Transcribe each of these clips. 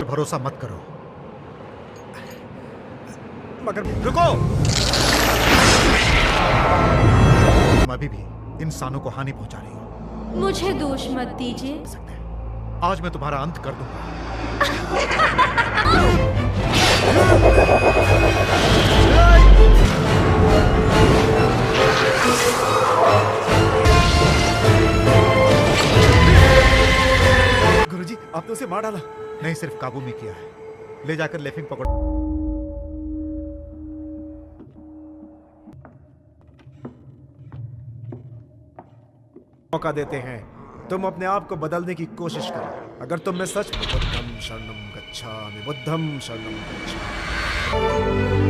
भरोसा मत करो। मगर रुको, तुम अभी भी इंसानों को हानि पहुंचा रही हो। मुझे दोष मत दीजिए। आज मैं तुम्हारा अंत कर दूंगा। गुरुजी, आपने उसे मार डाला? नहीं, सिर्फ काबू में किया है। ले जाकर लेफिंग पकड़ो। मौका देते हैं, तुम अपने आप को बदलने की कोशिश करो। अगर तुम में सच बुद्धम शरणम गच्छामि, बुद्धम शरणम गच्छामि।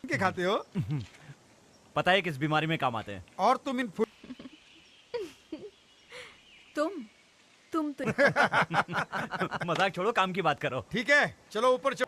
क्या खाते हो? पता है किस बीमारी में काम आते हैं? और तुम इन तुम तो मजाक छोड़ो, काम की बात करो। ठीक है, चलो ऊपर चलो।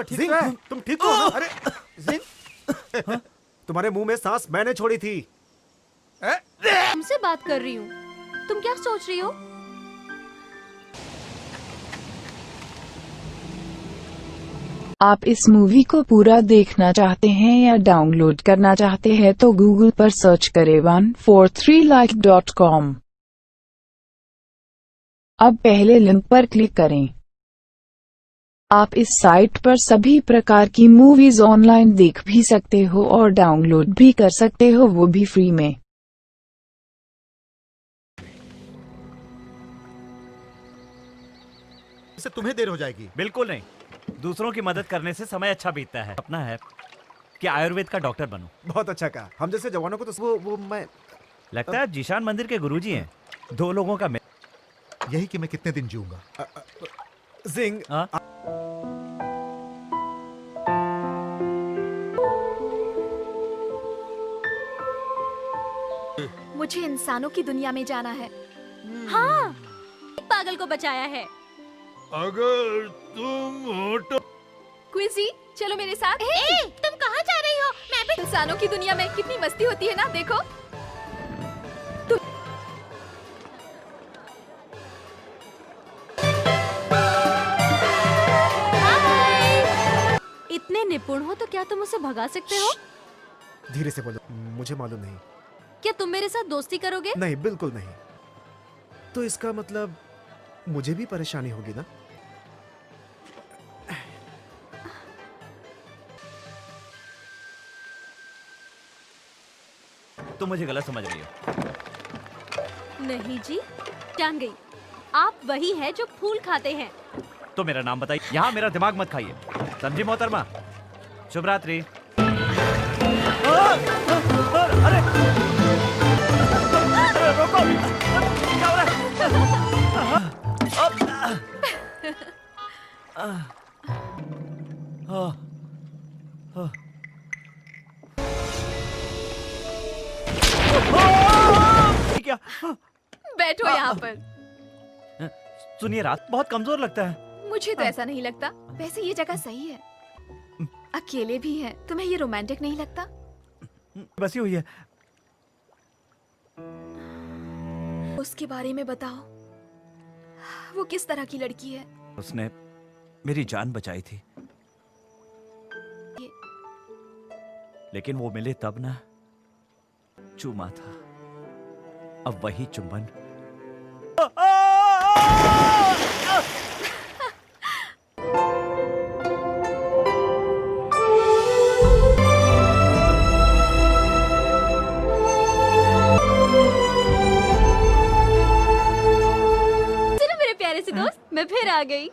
ठीक है, तुम ठीक हो? अरे जिंग, तुम्हारे मुंह में सांस मैंने छोड़ी थी। तुमसे बात कर रही हूँ। तुम क्या सोच रही हो? आप इस मूवी को पूरा देखना चाहते हैं या डाउनलोड करना चाहते हैं तो गूगल पर सर्च करें 143like.com। अब पहले लिंक पर क्लिक करें। आप इस साइट पर सभी प्रकार की मूवीज ऑनलाइन देख भी सकते हो और डाउनलोड भी कर सकते हो, वो भी फ्री में। इससे तुम्हें देर हो जाएगी। बिल्कुल नहीं, दूसरों की मदद करने से समय अच्छा बीतता है। अपना है कि आयुर्वेद का डॉक्टर बनूं। बहुत अच्छा कहा। हम जैसे जवानों को तो वो मैं लगता है जीशान मंदिर के गुरुजी हैं। दो लोगों का यही कि मैं कितने दिन जीऊंगा। जिंग, मुझे इंसानों की दुनिया में जाना है। हाँ, पागल को बचाया है। अगर तुम होटल क्विजी, चलो मेरे साथ। तुम कहाँ जा रही हो? मैं भी इंसानों की दुनिया में कितनी मस्ती होती है ना, देखो। इतने निपुण हो तो क्या तुम उसे भगा सकते हो? धीरे से बोलो, मुझे मालूम नहीं। क्या तुम मेरे साथ दोस्ती करोगे? नहीं, बिल्कुल नहीं। तो इसका मतलब मुझे भी परेशानी होगी ना? तुम मुझे गलत समझ रही हो। नहीं जी, जान गई। आप वही है जो फूल खाते हैं। तो मेरा नाम बताइए। यहाँ मेरा दिमाग मत खाइए, समझी मोहतरमा? शुभ रात्रि। अरे रोको, क्या हो रहा है? क्या? बैठो यहाँ पर। सुनिए, रात बहुत कमजोर लगता है। मुझे तो ऐसा नहीं लगता। वैसे ये जगह सही है, अकेले भी हैं। तुम्हें ये रोमांटिक नहीं लगता? बसी हुई है। उसके बारे में बताओ। वो किस तरह की लड़की है? उसने मेरी जान बचाई थी, लेकिन वो मिले तब ना, चूमा था। अब वही चुंबन आ गई।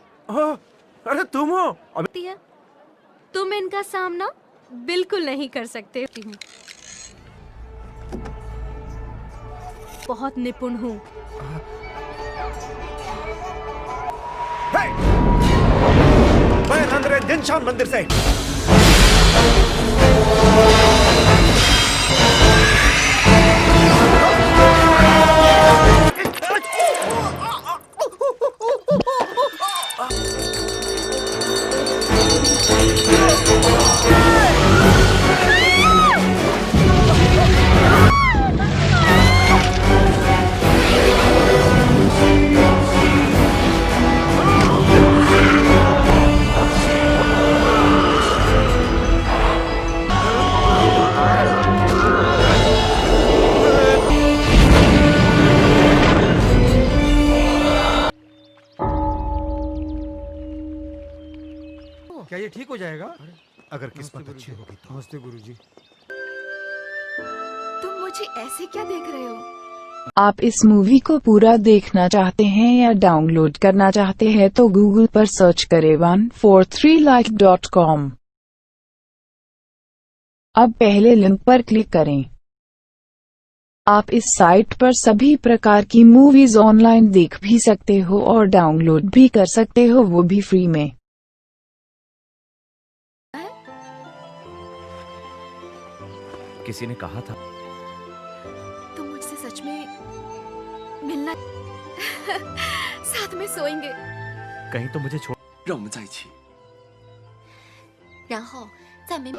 अरे तुम हो? अबे है तुम इनका सामना बिल्कुल नहीं कर सकते। बहुत निपुण हूँ। मैं नंदरे दिनशान मंदिर से। क्या ये ठीक हो जाएगा? अगर किस्मत अच्छी होगी तो। नमस्ते गुरुजी। तुम मुझे ऐसे क्या देख रहे हो? आप इस मूवी को पूरा देखना चाहते हैं या डाउनलोड करना चाहते हैं तो गूगल पर सर्च करें 143like.com। अब पहले लिंक पर क्लिक करें। आप इस साइट पर सभी प्रकार की मूवीज ऑनलाइन देख भी सकते हो और डाउनलोड भी कर सकते हो, वो भी फ्री में। किसी ने कहा था तुम मुझसे सच में मिलना साथ में सोएंगे। कहीं तो मुझे छोड़।让我们在一起。然后在没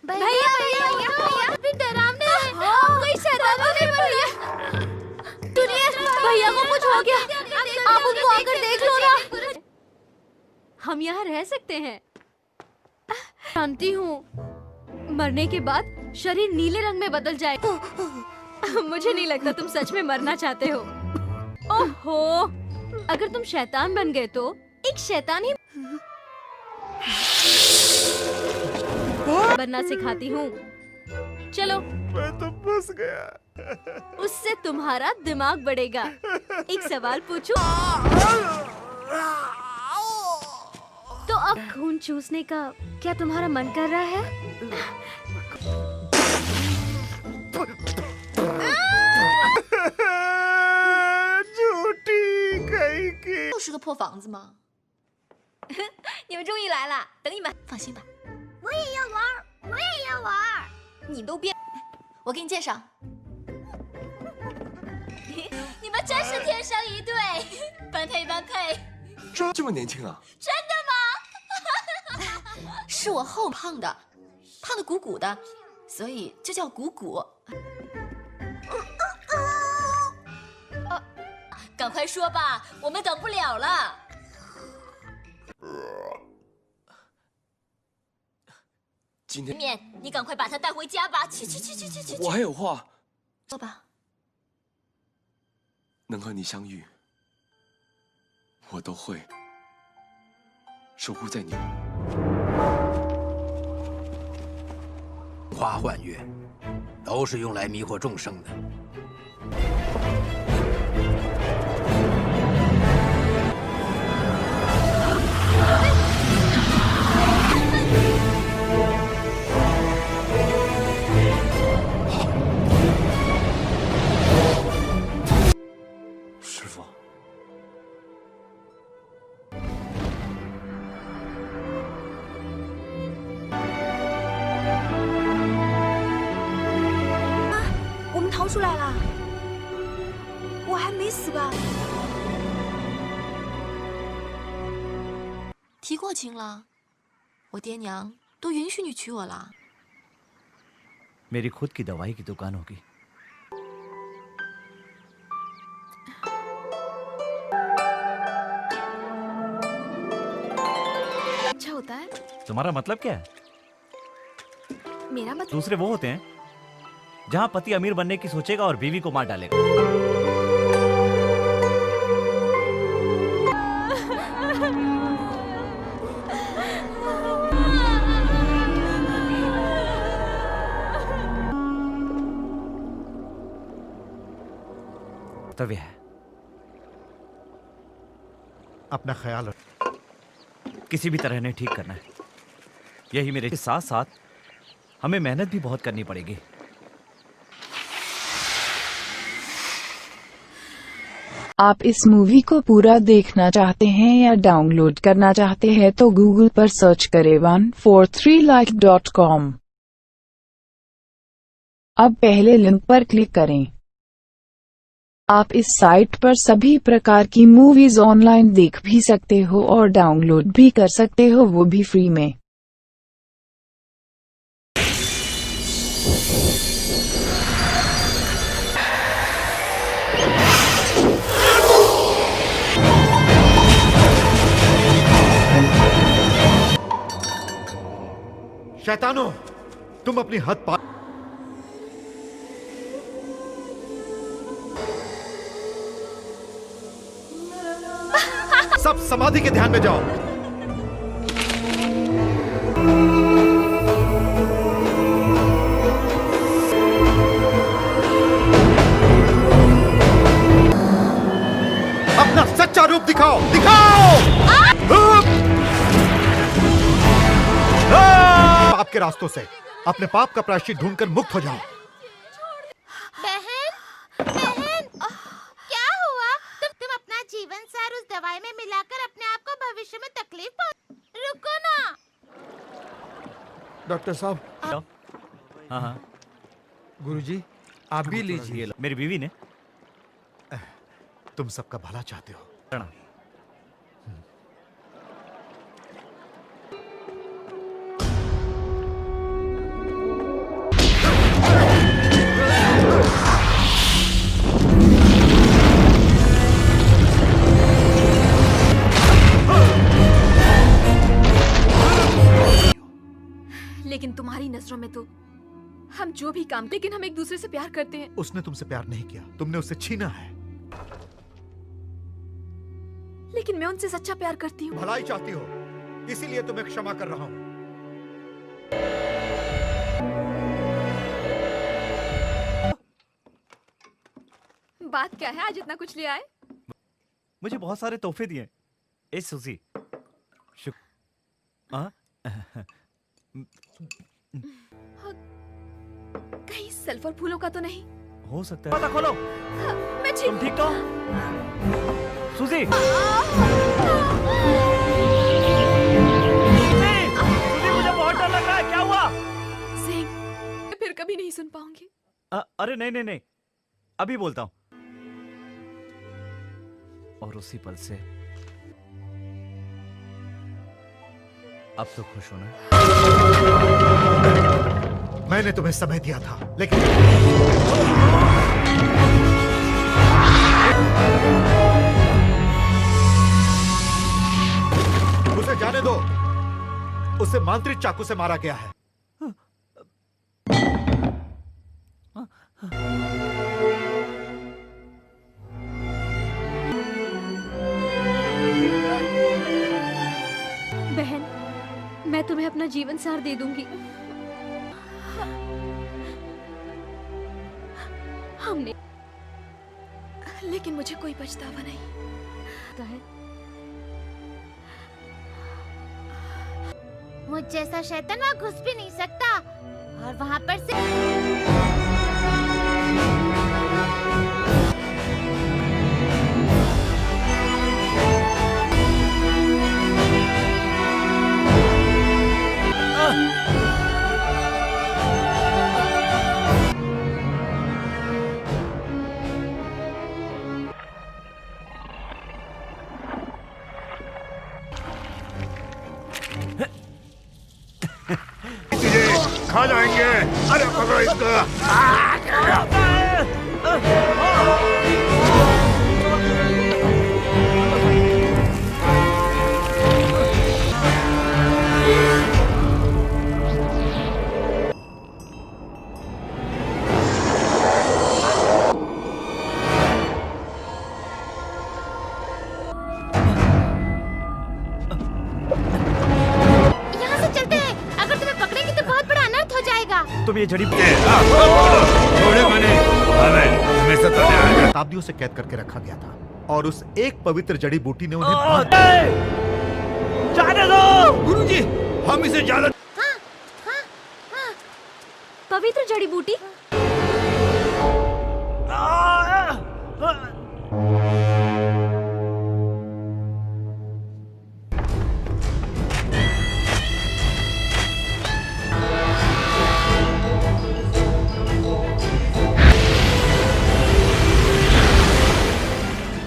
भैया भैया भी डरावने हैं। कोई शरारत नहीं भैया। सुनिए भैया को कुछ हो गया, आप उनको आकर देख लो ना। हम यहाँ रह सकते हैं। जानती हूँ मरने के बाद शरीर नीले रंग में बदल जाए। मुझे नहीं लगता तुम सच में मरना चाहते हो। ओहो, अगर तुम शैतान बन गए तो एक शैतान ही बनना सिखाती हूँ। चलो। मैं तो फंस गया। उससे तुम्हारा दिमाग बढ़ेगा। एक सवाल पूछूं? तो अब खून चूसने का क्या तुम्हारा मन कर रहा है? 就是个破房子吗？你们终于来了，等你们。放心吧，我也要玩，我也要玩。你都别，我给你介绍。你们真是天生一对，般配般配。这么年轻啊？真的吗？是我后胖的，胖的鼓鼓的，所以就叫鼓鼓。赶快说吧，我们等不了了。今天面，你赶快把他带回家吧。去去去去去去。我还有话。说吧。能和你相遇，我都会守护在你。花幻月都是用来迷惑众生的。师傅，我们逃出来了，我还没死吧？提过亲了，我爹娘都允许你娶我了。 मेरी खुद की दवाई की दुकान होगी। अच्छा होता है। तुम्हारा मतलब क्या है? मेरा मतलब दूसरे वो होते हैं जहां पति अमीर बनने की सोचेगा और बीवी को मार डालेगा। कर्तव्य है अपना ख्याल रख। किसी भी तरह इन्हें ठीक करना है। यही मेरे साथ साथ हमें मेहनत भी बहुत करनी पड़ेगी। आप इस मूवी को पूरा देखना चाहते हैं या डाउनलोड करना चाहते हैं तो गूगल पर सर्च करें 143like.com। अब पहले लिंक पर क्लिक करें। आप इस साइट पर सभी प्रकार की मूवीज ऑनलाइन देख भी सकते हो और डाउनलोड भी कर सकते हो, वो भी फ्री में। शैतानो, तुम अपनी हद पार। सब समाधि के ध्यान में जाओ। अपना सच्चा रूप दिखाओ, दिखाओ। पाप के रास्तों से अपने पाप का प्रायश्चित ढूंढकर मुक्त हो जाओ। बहन, क्या हुआ? तुम अपना जीवन सार उस दवाई में मिलाकर अपने आप को भविष्य में तकलीफ रुको ना। डॉक्टर साहब। हाँ हाँ, गुरुजी, आप भी लीजिए। मेरी बीवी ने। तुम सबका भला चाहते हो। प्रणाम। लेकिन तुम्हारी नजरों में तो हम जो भी काम, लेकिन हम एक दूसरे से प्यार करते हैं। उसने तुमसे प्यार नहीं किया, तुमने उससे छीना है। लेकिन मैं उनसे सच्चा प्यार करती हूँ। भलाई चाहती हो, इसीलिए तुम्हें क्षमा कर रहा हूं। बात क्या है, आज इतना कुछ ले आए? मुझे बहुत सारे तोहफे दिए। ए सुजी, कहीं सल्फर फूलों का तो नहीं? हो सकता है। पता खोलो। मैं तुम ठीक तो? सुजी, मुझे बहुत डर लग रहा है। क्या हुआ? सिंह, मैं फिर कभी नहीं सुन पाऊंगी। अरे नहीं नहीं, अभी बोलता हूं। और उसी पल से अब तो खुश हो ना? मैंने तुम्हें समय दिया था, लेकिन उसे जाने दो। उसे मांत्रिक चाकू से मारा गया है। बहन, मैं तुम्हें अपना जीवन सार दे दूंगी। हमने, लेकिन मुझे कोई पछतावा नहीं है। मुझ जैसा शैतान वहां घुस भी नहीं सकता, और वहां पर से खा जाएंगे। अरे पकड़ो इसको। तुम ये जड़ी शताब्दियों से कैद करके रखा गया था। और उस एक पवित्र जड़ी बूटी ने उन्हें जाने दो। गुरुजी, हम इसे ज्यादा पवित्र जड़ी बूटी?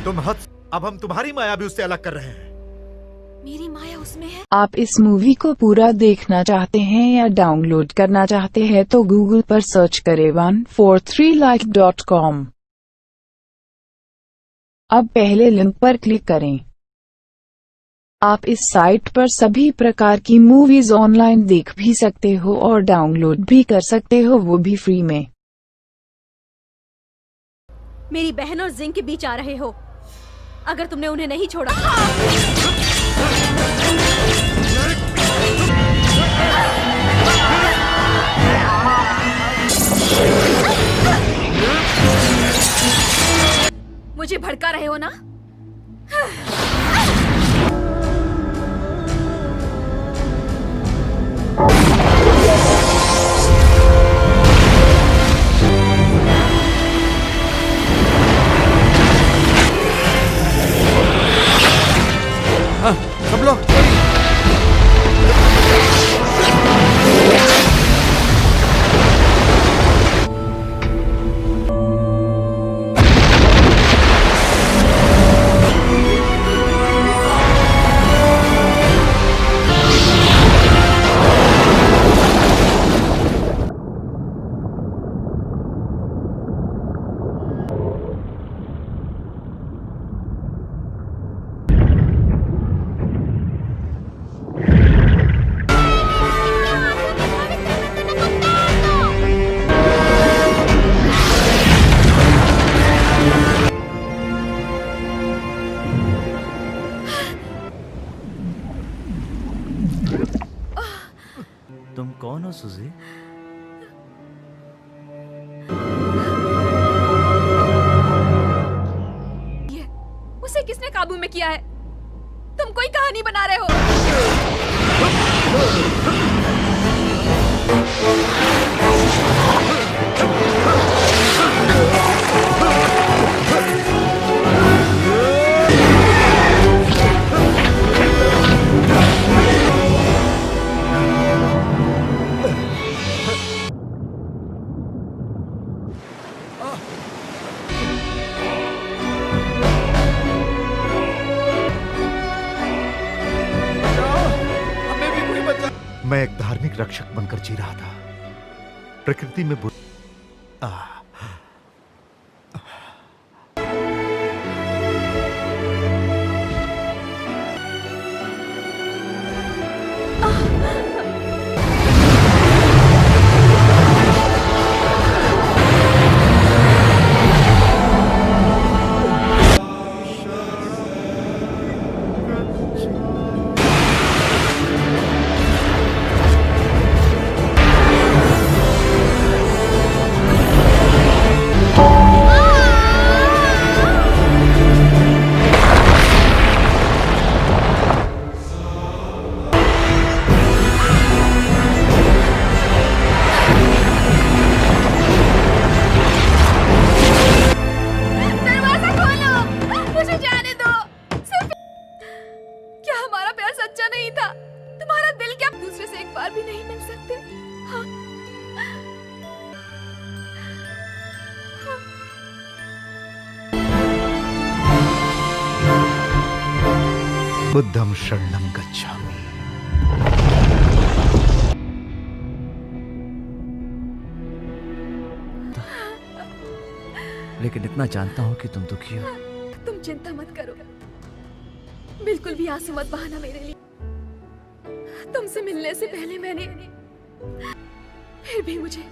तुम हद। अब हम तुम्हारी माया भी उससे अलग कर रहे हैं। मेरी माया उसमें है। आप इस मूवी को पूरा देखना चाहते हैं या डाउनलोड करना चाहते हैं तो गूगल पर सर्च करें 143like.com। अब पहले लिंक पर क्लिक करें। आप इस साइट पर सभी प्रकार की मूवीज ऑनलाइन देख भी सकते हो और डाउनलोड भी कर सकते हो, वो भी फ्री में। मेरी बहन और जिंग के बीच आ रहे हो। अगर तुमने उन्हें नहीं छोड़ा मुझे भड़का रहे हो ना? सब लोग तुम कौन हो सुजी? उसे किसने काबू में किया है? तुम कोई कहानी बना रहे हो। मैं एक धार्मिक रक्षक बनकर जी रहा था। प्रकृति में भी नहीं मिल सकते। हाँ। बुद्धं शरणं गच्छामि। लेकिन इतना जानता हूँ कि तुम दुखी हो। तुम चिंता मत करो, बिल्कुल भी आंसू मत बहाना मेरे लिए। तुमसे मिलने से पहले मैंने, फिर भी मुझे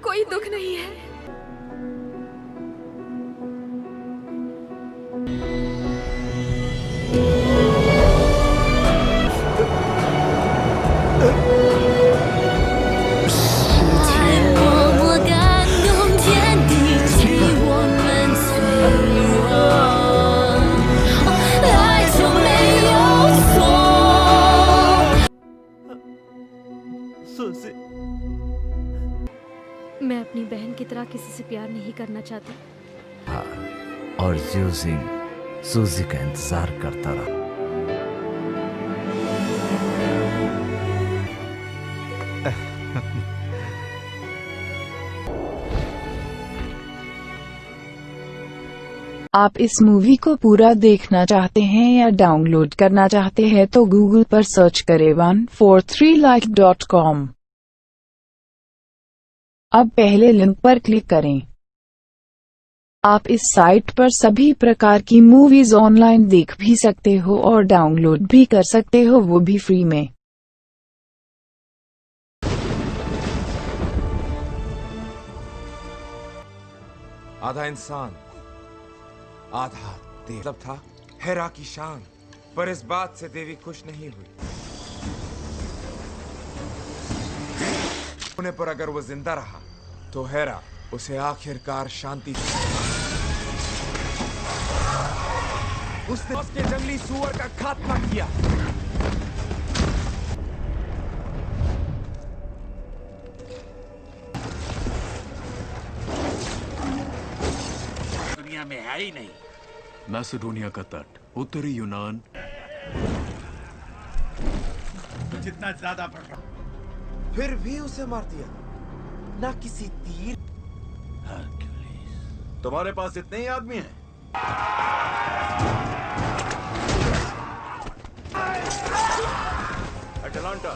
कोई दुख नहीं है।默默感动天地，给我们脆弱。सूजी। मैं अपनी बहन की तरह किसी से प्यार नहीं करना चाहती। हाँ, और ज़्यूजिंग सूजी का इंतजार करता रहा। आप इस मूवी को पूरा देखना चाहते हैं या डाउनलोड करना चाहते हैं तो गूगल पर सर्च करें 143like.com। अब पहले लिंक पर क्लिक करें। आप इस साइट पर सभी प्रकार की मूवीज ऑनलाइन देख भी सकते हो और डाउनलोड भी कर सकते हो, वो भी फ्री में। आधा इंसान आधा देव मतलब था हेरा की शान, पर इस बात से देवी खुश नहीं हुई। होने पर अगर वो जिंदा रहा तो हेरा उसे आखिरकार शांति दी। उसने उसके जंगली सुअर का खात्मा किया। दुनिया में है ही नहीं। मैसेडोनिया का तट, उत्तरी यूनान। जितना ज्यादा बढ़ रहा, फिर भी उसे मार दिया, ना किसी तीर। तुम्हारे पास इतने ही आदमी हैं? अटलांटा।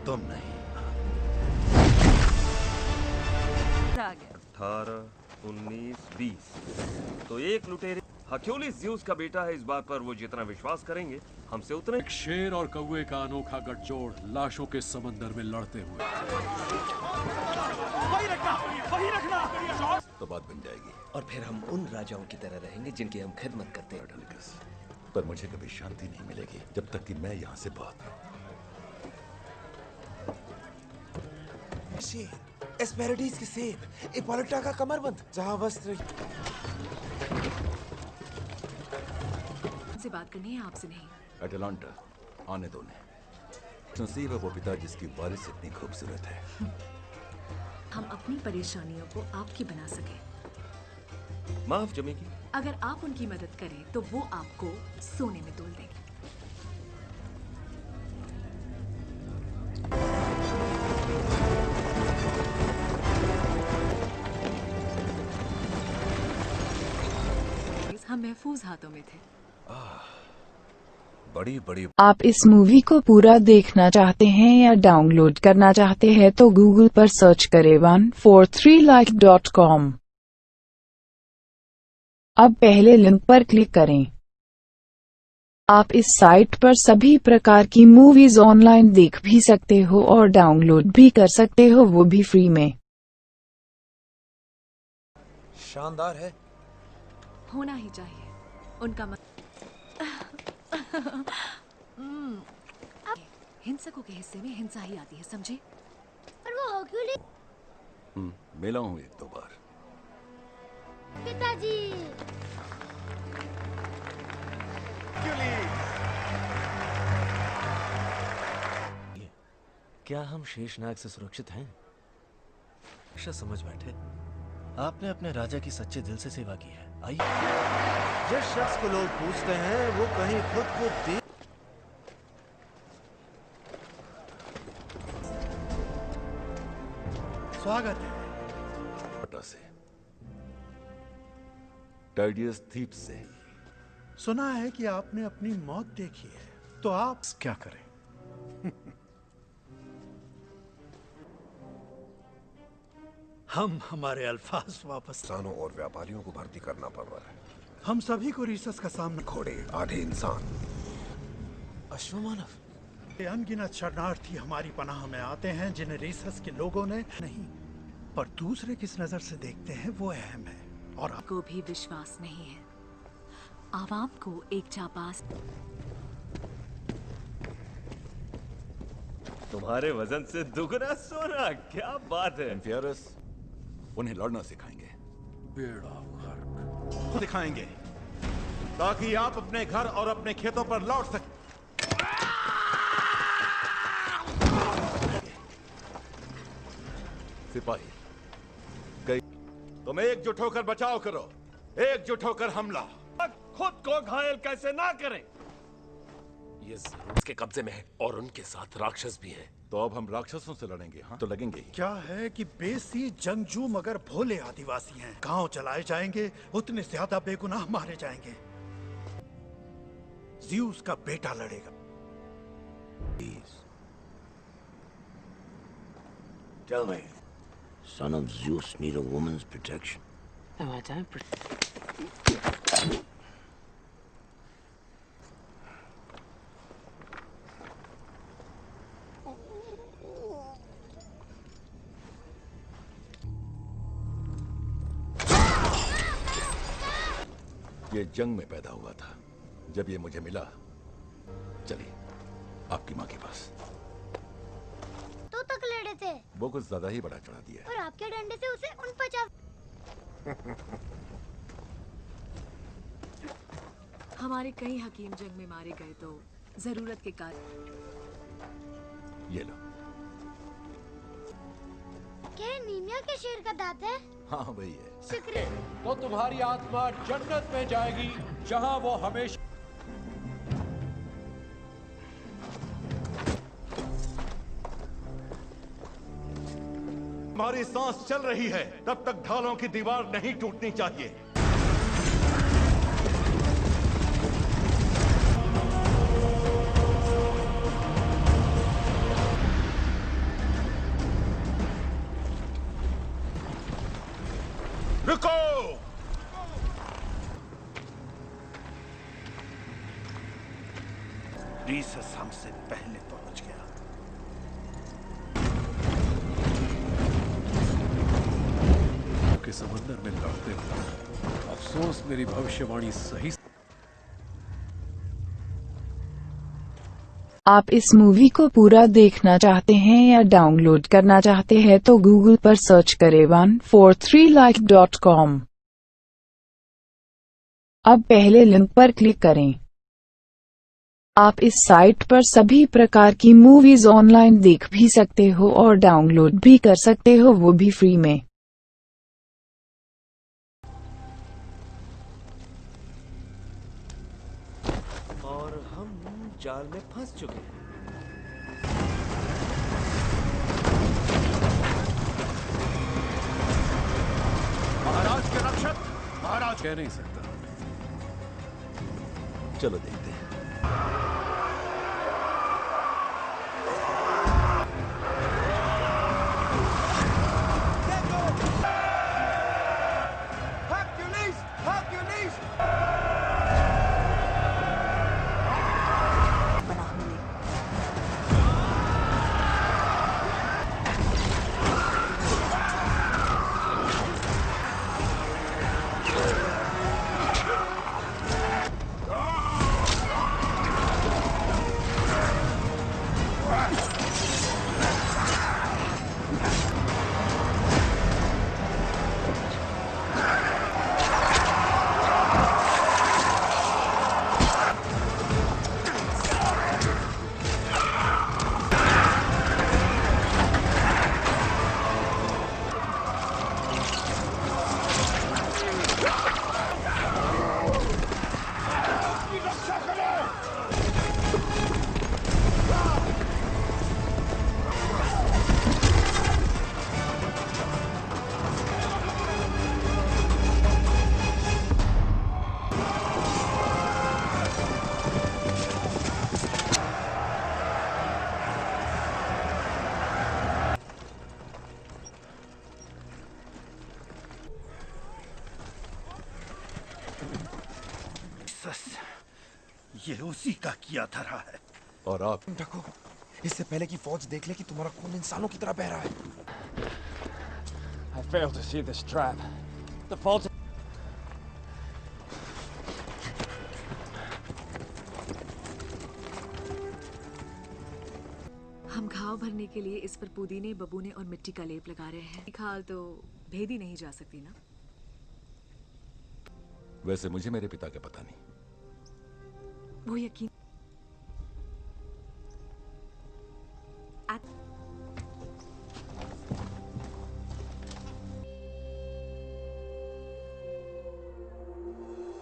तुम नहीं। 18, 19, 20 तो एक लुटेरे हक्योलिस ज़्यूस का बेटा है। इस बात पर वो जितना विश्वास करेंगे हमसे उतने। एक शेर और कौवे का अनोखा गठजोड़ लाशों के समंदर में लड़ते हुए। वही रखना तो बात बन जाएगी। और फिर हम उन राजाओं की तरह रहेंगे जिनकी हम खिदमत करते हैं। पर मुझे कभी शांति नहीं मिलेगी जब तक कि मैं यहाँ से बात। एस्पेरिडीज की सेब, इपोलिटा का कमरबंद, जहां वस्त्र। से बात करनी है, आपसे नहीं। अटलांटा, आने दो ने। नसीब है वो पिता जिसकी वारिस इतनी खूबसूरत है। हम अपनी परेशानियों को आपकी बना सके। माफ जमेगी। अगर आप उनकी मदद करें तो वो आपको सोने में तोल देंगे। हम महफूज हाथों में थे। बड़ी बड़ी। आप इस मूवी को पूरा देखना चाहते हैं या डाउनलोड करना चाहते हैं तो गूगल पर सर्च करें 143like.com। अब पहले लिंक पर क्लिक करें। आप इस साइट पर सभी प्रकार की मूवीज ऑनलाइन देख भी सकते हो और डाउनलोड भी कर सकते हो, वो भी फ्री में। शानदार है। होना ही चाहिए। उनका हिंसकों के हिस्से में हिंसा ही आती है, समझे? पर वो हक्यूलिस। मिला हूँ एक दो बार। पिताजी। क्या हम शेषनाग से सुरक्षित हैं? समझ बैठे। आपने अपने राजा की सच्चे दिल से सेवा की है। आइए। जिस शख्स को लोग पूछते हैं वो कहीं खुद को स्वागत है। से टाइडियस थीप से सुना है कि आपने अपनी मौत देखी है, तो आप क्या करें? हम हमारे अल्फाज वापस। किसानों और व्यापारियों को भर्ती करना पड़ रहा है। हम सभी को रीसस का सामना। घोड़े, आधे इंसान, अश्वमानव। अनगिनत शरणार्थी हमारी पनाह में आते हैं जिन्हें रीसस के लोगों ने नहीं, पर दूसरे किस नजर से देखते हैं वो अहम है। और को भी विश्वास नहीं है। आवाम को एक जाबाज तुम्हारे वजन से दुगना सोना, क्या बात है। एम्फियरस, उन्हें लड़ना सिखाएंगे। बेड़ा गर्क सिखाएंगे ताकि आप अपने घर और अपने खेतों पर लौट सकें। सिपाही, कई तुम एकजुट होकर बचाव करो, एकजुट होकर हमला। खुद को घायल कैसे ना करें। ये जरूर उसके कब्जे में है और उनके साथ राक्षस भी हैं। तो अब हम राक्षसों से लड़ेंगे। हाँ, तो लगेंगे ही। क्या है कि बेसी जंगजू मगर भोले आदिवासी हैं। गांव चलाए जाएंगे, उतने ज्यादा बेगुनाह मारे जाएंगे। ज़्यूस का बेटा लड़ेगा। Tell me, son of Zeus need a woman's protection? No, I don't. ये जंग में पैदा हुआ था। जब ये मुझे मिला, चलिए आपकी माँ के पास। तो तक लड़े थे। वो कुछ ज्यादा ही बड़ा चढ़ा दिया है। और आपके डंडे से उसे उन 50। हमारे कई हकीम जंग में मारे गए तो जरूरत के कारण। ये लो। क्या नीमिया के शेर का दांत है? हाँ वही है। शुक्रिया। तो तुम्हारी आत्मा जन्नत में जाएगी जहां वो हमेशा। हमारी सांस चल रही है तब तक ढालों की दीवार नहीं टूटनी चाहिए। रुको! रीसस हमसे पहले पहुंच गया। के समंदर में लड़ते हुए अफसोस मेरी भविष्यवाणी सही। आप इस मूवी को पूरा देखना चाहते हैं या डाउनलोड करना चाहते हैं तो गूगल पर सर्च करें 143like.com। अब पहले लिंक पर क्लिक करें। आप इस साइट पर सभी प्रकार की मूवीज ऑनलाइन देख भी सकते हो और डाउनलोड भी कर सकते हो, वो भी फ्री में। और हम जाल में फंस चुके हैं। महाराज के रक्षक, महाराज कह नहीं सकता। चलो देखते हैं। ये उसी का किया धरा है। और आप ढको, इससे पहले कि फौज देख ले कि तुम्हारा खून इंसानों की तरह बह रहा है। I fail to see this trap. The fault. हम घाव भरे पर पुदीने, बबूने और मिट्टी का लेप लगा रहे हैं। खाल तो भेदी नहीं जा सकती ना। वैसे मुझे मेरे पिता का पता नहीं। वो यकीन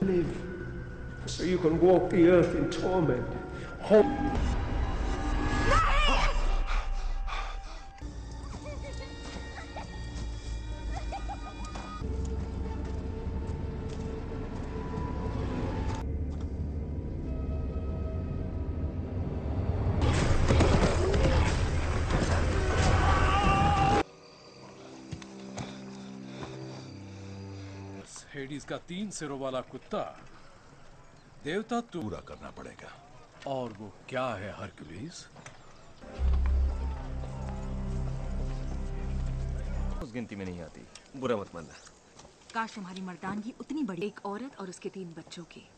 live so you can walk the earth in torment. हेडिस का 3 सिरों वाला कुत्ता देवता पूरा करना पड़ेगा। और वो क्या है हरक्यूलिस? उस गिनती में नहीं आती, बुरा मत मानना। काश तुम्हारी मर्दानगी उतनी बड़ी, एक औरत और उसके 3 बच्चों की।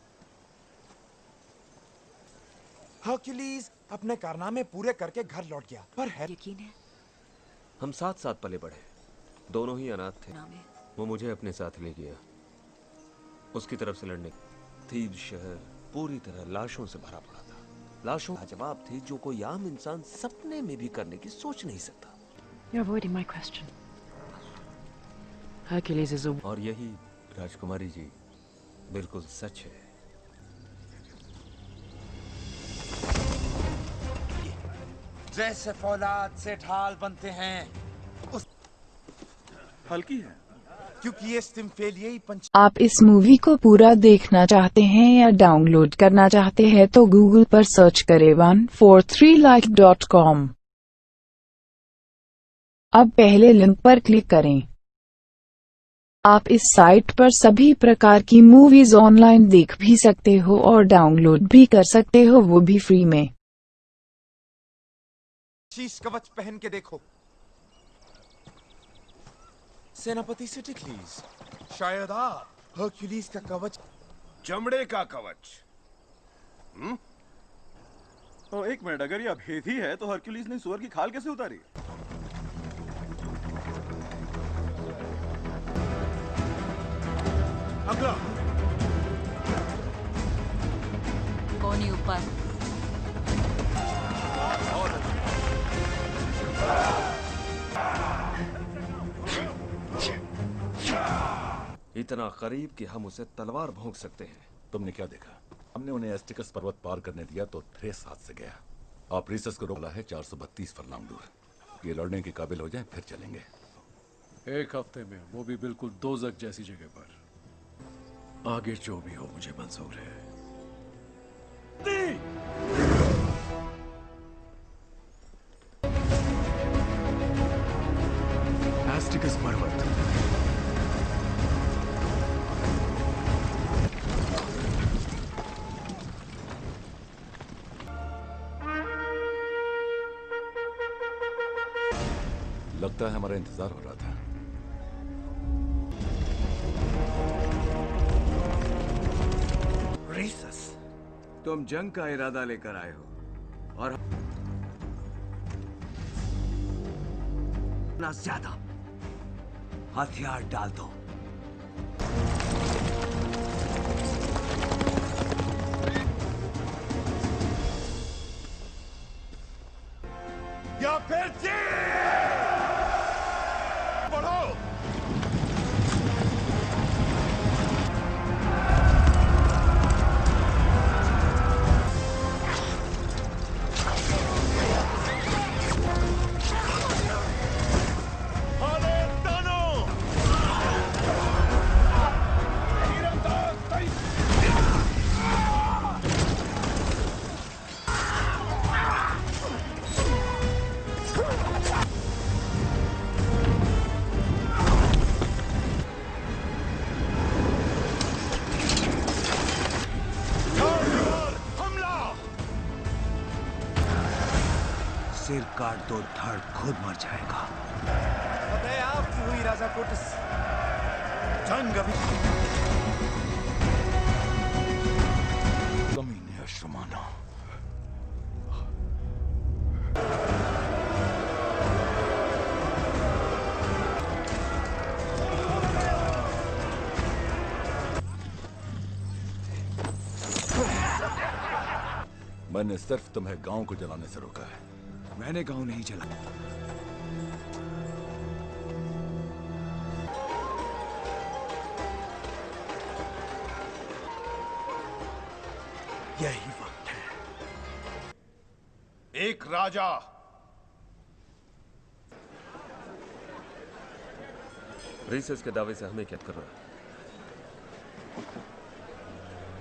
हरक्यूलिस अपने कारनामे पूरे करके घर लौट गया, पर है यकीन है हम साथ साथ पले बढ़े, दोनों ही अनाथ थे। वो मुझे अपने साथ ले गया, उसकी तरफ से लड़ने। थीब्स शहर पूरी तरह लाशों से भरा पड़ा था। लाशों का जवाब थे जो कोई आम इंसान सपने में भी करने की सोच नहीं सकता। You're avoiding my question. Hercules is a... और यही राजकुमारी जी बिल्कुल सच है। जैसे फौलाद से ढाल बनते हैं हल्की है, क्योंकि ये सिम्फेलियाई पंच। आप इस मूवी को पूरा देखना चाहते हैं या डाउनलोड करना चाहते हैं तो गूगल पर सर्च करें 143like.com। अब पहले लिंक पर क्लिक करें। आप इस साइट पर सभी प्रकार की मूवीज ऑनलाइन देख भी सकते हो और डाउनलोड भी कर सकते हो, वो भी फ्री में। शीश कवच पहन के देखो। सेनापति सिटिक्लीज, शायद आप हरक्यूलिस का कवच। चमड़े का कवच। तो एक मिनट, अगर ये भेदी है तो हरक्यूलिस ने सुअर की खाल कैसे उतारी? अगला कौन ही ऊपर? इतना करीब कि हम उसे तलवार भोंक सकते हैं। तुमने क्या देखा? हमने उन्हें एस्टिकस पर्वत पार करने दिया तो थ्रेस हाथ से गया। आप रीसस को रोकला है 432 फरलांग दूर। ये लड़ने के काबिल हो जाए फिर चलेंगे। 1 हफ्ते में, वो भी बिल्कुल दोजख जैसी जगह पर। आगे जो भी हो मुझे मंजूर है। एस्टिकस पर्वत। लगता है हमारा इंतजार हो रहा था। रीसस, तुम जंग का इरादा लेकर आए हो और ना ज्यादा हथियार डाल दो। या फिर जी बढ़ो। सिर काट दो, धड़ खुद मर जाएगा। आपकी हुई राजा कोटस। जंग अभी कमीने अश्रमाना। मैंने सिर्फ तुम्हें गांव को जलाने से रोका है। मैंने गांव नहीं जलाया। यही वक्त है। एक राजा रीसेस के दावे से हमें क्या करना?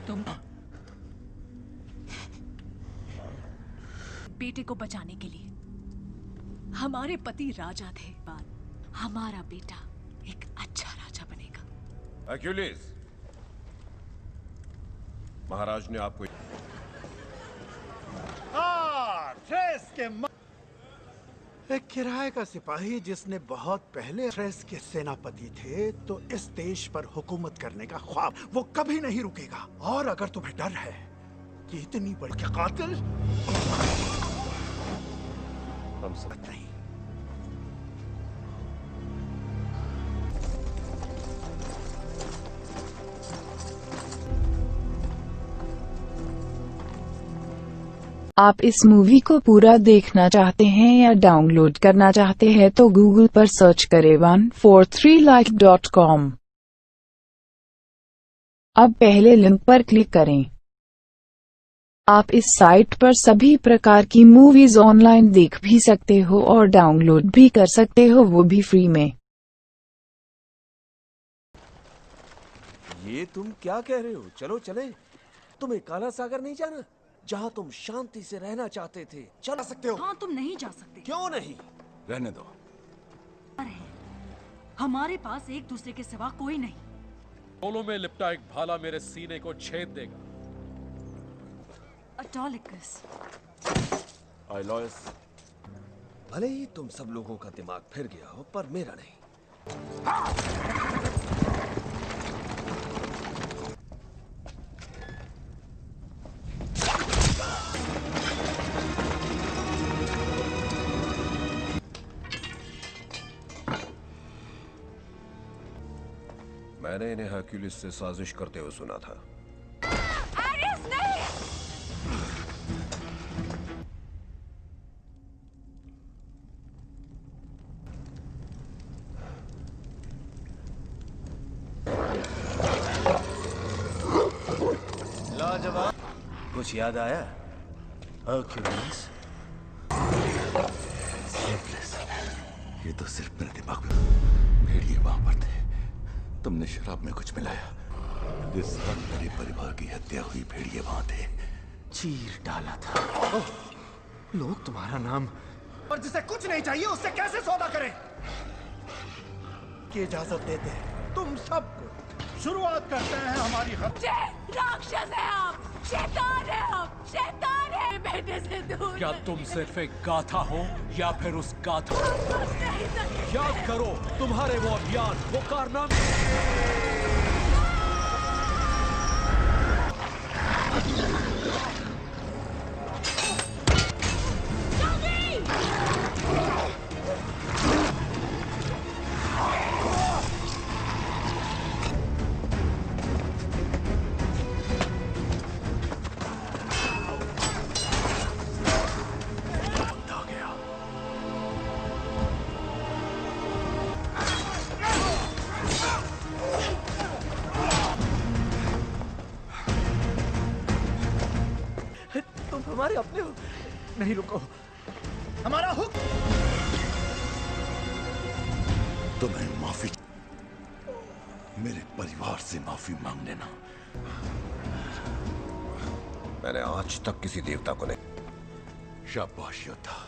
तुम बेटे को बचाने के लिए हमारे पति राजा थे, बाद हमारा बेटा एक अच्छा राजा बनेगा। Hercules, महाराज ने आपको थ्रेस के एक किराए का सिपाही जिसने बहुत पहले थ्रेस के सेनापति थे, तो इस देश पर हुकूमत करने का ख्वाब वो कभी नहीं रुकेगा। और अगर तुम्हें डर है कि इतनी बड़ी कातिल, हम सब नहीं। आप इस मूवी को पूरा देखना चाहते हैं या डाउनलोड करना चाहते हैं तो गूगल पर सर्च करें 143like.com। अब पहले लिंक पर क्लिक करें। आप इस साइट पर सभी प्रकार की मूवीज ऑनलाइन देख भी सकते हो और डाउनलोड भी कर सकते हो, वो भी फ्री में। ये तुम क्या कह रहे हो? चलो चले। तुम्हें काला सागर नहीं जाना, जहाँ तुम शांति से रहना चाहते थे? चला सकते हो। हाँ, तुम नहीं जा सकते। क्यों नहीं? रहने दो। हमारे पास एक दूसरे के सिवा कोई नहीं। दोनों में लिपटा एक भाला मेरे सीने को छेद देगा। Autolycus। आइलॉयस, भले ही तुम सब लोगों का दिमाग फिर गया हो, पर मेरा नहीं। मैंने इन्हें हरक्यूलिस से साजिश करते हुए सुना था। लाजवाब। कुछ याद आया? हरक्यूलिस? ये तो सिर्फ मेरे दिमाग में। भेड़िए वहां पर थे। तुमने शराब में कुछ मिलाया। जिस वक्त मेरे परिवार की हत्या हुई, भेड़िए वहां थे। चीर डाला था। लोग तुम्हारा नाम। और जिसे कुछ नहीं चाहिए उससे कैसे सौदा करें? की इजाजत देते हैं तुम सबको। शुरुआत करते हैं हमारी राक्षस है आप, शैतान है आप, शैतान है। बेटे से दूर। क्या तुम सिर्फ एक गाथा हो या फिर उस गाथा? याद करो तुम्हारे वो अभियान, वो कारनामे। हमारे अपने हो। नहीं रुको, हमारा हुक्म। तुम्हें माफी, मेरे परिवार से माफी मांग लेना। मैंने आज तक किसी देवता को नहीं। शाबाश योद्धा।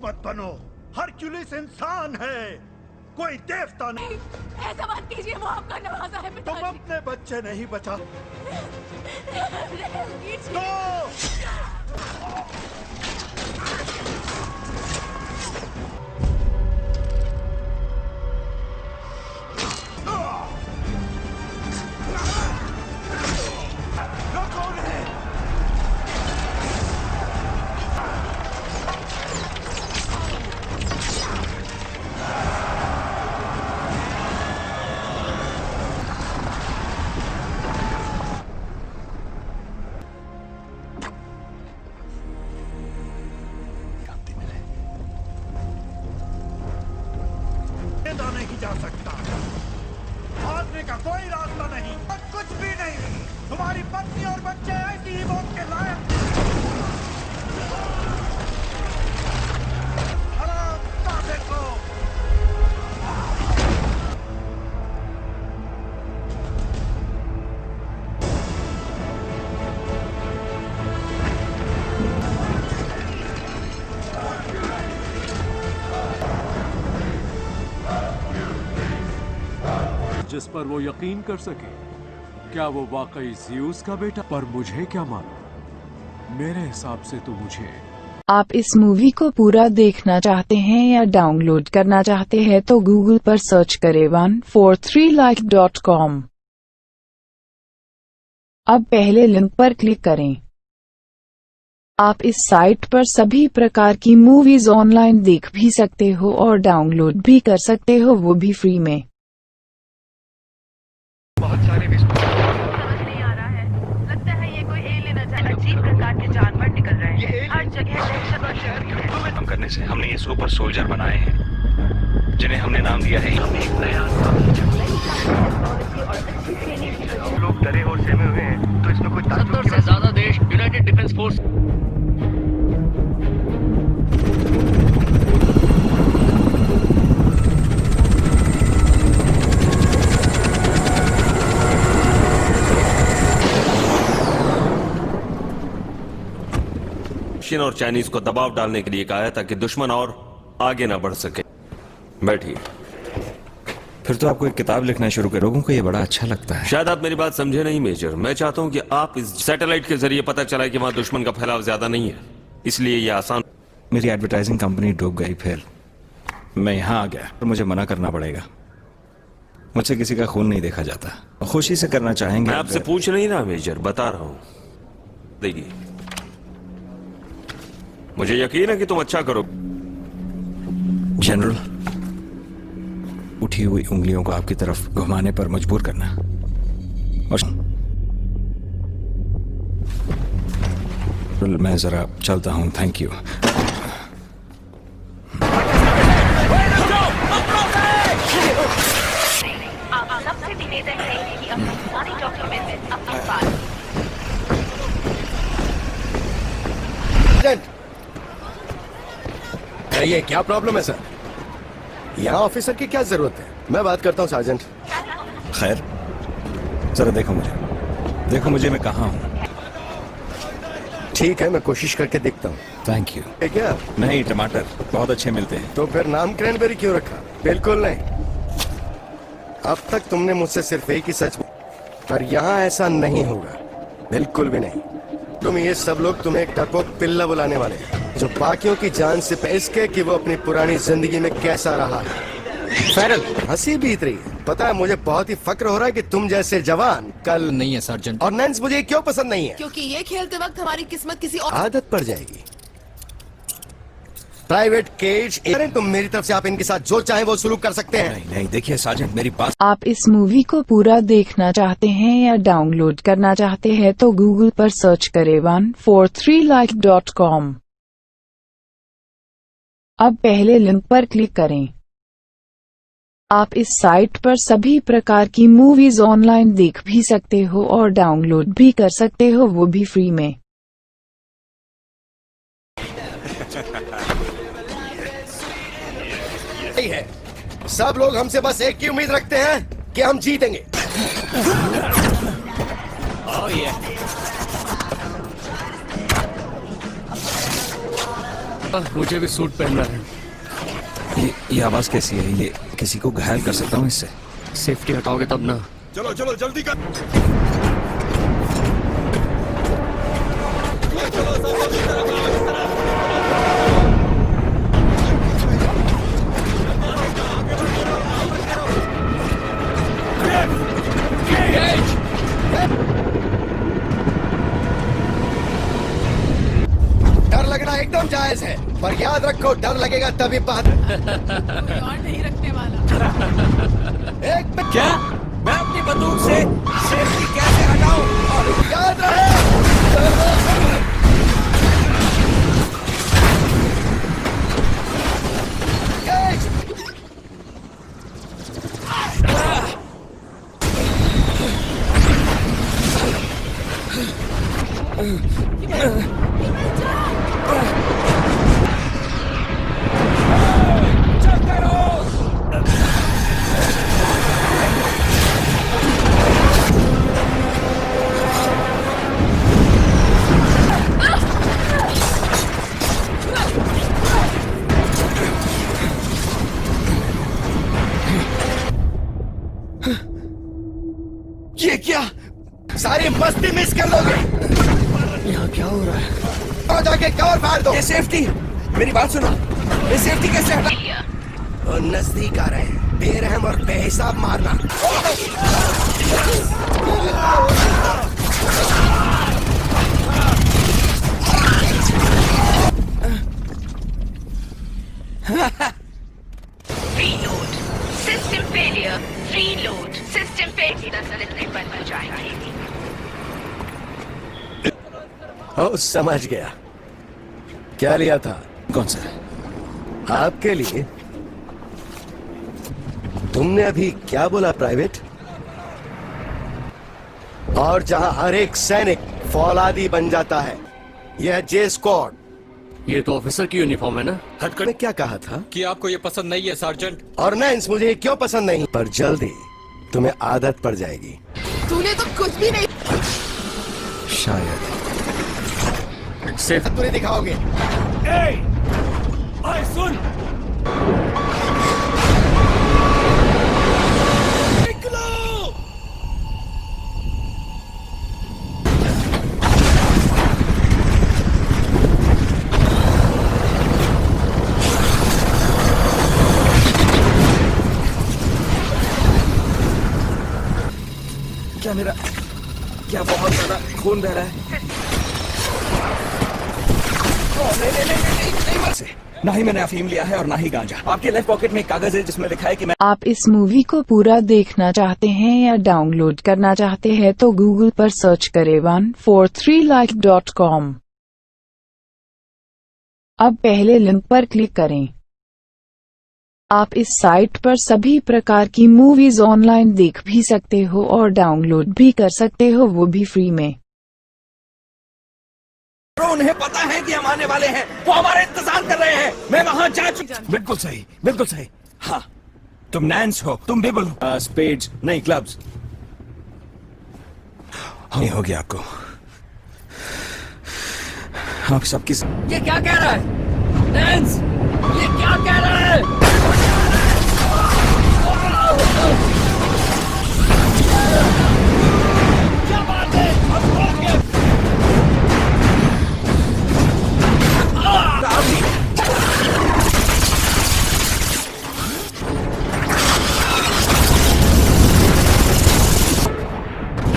मत बनो, हरक्यूलिस इंसान है, कोई देवता नहीं। ऐसा मत कीजिए, वो आपका नवाजा है पिताजी। तुम अपने बच्चे नहीं बचा। जा सकता। भागने का कोई रास्ता नहीं, कुछ भी नहीं। तुम्हारी पत्नी और बच्चे ऐसी ही मौत के लायक। हरामजादे को जिस पर वो यकीन कर सके। क्या वो वाकई ज़्यूस का बेटा? पर मुझे क्या मालूम, मेरे हिसाब से तो मुझे। आप इस मूवी को पूरा देखना चाहते हैं या डाउनलोड करना चाहते हैं तो गूगल पर सर्च करें 143like.com। अब पहले लिंक पर क्लिक करें। आप इस साइट पर सभी प्रकार की मूवीज ऑनलाइन देख भी सकते हो और डाउनलोड भी कर सकते हो, वो भी फ्री में। बहुत सारे समझ नहीं आ रहा है, लगता है ये कोई एलियन अजीब प्रकार के जानवर निकल रहे हैं। हर जगह दहशत और शहर काम करने से हमने ये सुपर सोल्जर बनाए हैं, जिन्हें हमने नाम दिया है हम एक नया लोग डरे और सहमे हुए हैं, तो इसमें कोई 70 से ज्यादा देश यूनाइटेड डिफेंस फोर्स चीन और चाइनीज को दबाव डालने के लिए कहा है ताकि दुश्मन और आगे ना बढ़ सके। बैठिए। फिर तो आपको एक किताब लिखना शुरू करें, लोगों को ये बड़ा अच्छा लगता है। शायद आप मेरी बात समझे नहीं मेजर। मैं चाहता हूं कि आप इस सैटेलाइट के जरिए पता चला कि वहां दुश्मन का फैलाव ज्यादा नहीं है, इसलिए ये आसान। मेरी एडवर्टाइजिंग कंपनी डूब गई, फिर मैं यहाँ आ गया और मुझे मना करना पड़ेगा। मुझसे किसी का खून नहीं देखा जाता। खुशी से करना चाहेंगे। मैं आपसे पूछ नहीं रहा मेजर, बता रहा हूं। देखिए, मुझे यकीन है कि तुम अच्छा करो। जनरल, उठी हुई उंगलियों को आपकी तरफ घुमाने पर मजबूर करना। और मैं जरा चलता हूं। Thank you. आप सबसे निवेदन है कि अपने सारे डॉक्यूमेंट अपने पास। ये क्या प्रॉब्लम है सर? यहाँ ऑफिसर की क्या जरूरत है? मैं बात करता हूँ सार्जेंट। खैर, जरा देखो मुझे मैं कहाँ हूँ। ठीक है, मैं कोशिश करके देखता हूँ। Thank you. क्या? नहीं, टमाटर बहुत अच्छे मिलते हैं। तो फिर नाम क्रैनबेरी क्यों रखा? बिल्कुल नहीं। अब तक तुमने मुझसे सिर्फ एक ही सच, पर यहाँ ऐसा नहीं होगा, बिल्कुल भी नहीं। तुम ये सब लोग तुम्हें एक डरपोक पिल्ला बुलाने वाले हैं, जो बाकियों की जान से इसके कि वो अपनी पुरानी जिंदगी में कैसा रहा है। फैरल, हंसी बीत रही है। पता है, मुझे बहुत ही फक्र हो रहा है कि तुम जैसे जवान कल नहीं है सार्जेंट। और नैन्स, मुझे क्यों पसंद नहीं है? क्योंकि ये खेलते वक्त हमारी किस्मत किसी और आदत पड़ जाएगी। Private cage. तुम मेरी तरफ से आप इनके साथ जो चाहे वो शुरू कर सकते हैं। नहीं, देखिए सार्जेंट, मेरी बात। आप इस मूवी को पूरा देखना चाहते हैं या डाउनलोड करना चाहते हैं तो गूगल पर सर्च करें 143like.com। अब पहले लिंक पर क्लिक करें। आप इस साइट पर सभी प्रकार की मूवीज ऑनलाइन देख भी सकते हो और डाउनलोड भी कर सकते हो, वो भी फ्री में। है, सब लोग हमसे बस एक की उम्मीद रखते हैं कि हम जीतेंगे। मुझे भी सूट पहनना है। ये आवाज कैसी है? ये किसी को घायल कर सकता हूँ इससे? सेफ्टी हटाओगे तब ना। चलो चलो जल्दी कर। डर लगना एकदम जायज है, पर याद रखो डर लगेगा तभी बात। और नहीं रखने वाला। एक क्या? मैं अपनी बंदूक से सेफ्टी कैसे हटाऊं? और याद रहे, हमारी मस्ती मिस कर दोगे। यहाँ क्या हो रहा है? तो जाके कवर फाड़ दो। ये सेफ्टी, मेरी बात सुनो, ये सेफ्टी कैसे हटा? वो नजदीक आ रहे हैं, बेरहम और बेहिसाब मारना। Reload. System failure. Reload. System failure. इतने बंद हो जाएंगे। ओ, समझ गया। क्या लिया था? कौन सा? आपके लिए। तुमने अभी क्या बोला प्राइवेट? और जहां हर एक सैनिक फौलादी बन जाता है, यह जे स्क्वाड। ये तो ऑफिसर की यूनिफॉर्म है ना? हटकर ने क्या कहा था? कि आपको ये पसंद नहीं है सार्जेंट। और नैन्स, मुझे ये क्यों पसंद नहीं, पर जल्दी तुम्हें आदत पड़ जाएगी। तूने तो कुछ भी नहीं। शायद सिर्फ तुम दिखाओगे। सुन, क्या मेरा, क्या बहुत ज्यादा खून बह रहा है? ना ही मैंने अफीम लिया है और ना ही गांजा। आपके लेफ्ट पॉकेट में एक कागज है जिसमें लिखा है कि मैं। आप इस मूवी को पूरा देखना चाहते हैं या डाउनलोड करना चाहते हैं तो गूगल पर सर्च करें 143like.com। अब पहले लिंक पर क्लिक करें। आप इस साइट पर सभी प्रकार की मूवीज ऑनलाइन देख भी सकते हो और डाउनलोड भी कर सकते हो, वो भी फ्री में। उन्हें पता है कि हम आने वाले हैं, वो हमारा इंतजार कर रहे हैं। मैं वहां जा चुका। बिल्कुल सही, बिल्कुल सही। हाँ, तुम नैन्स हो, तुम भी बोलो। स्पेड्स नहीं, क्लब्स। ये हो गया आपको। आप सबकी। ये क्या कह रहा है नैन्स? ये क्या कह रहा है? क्या बात है?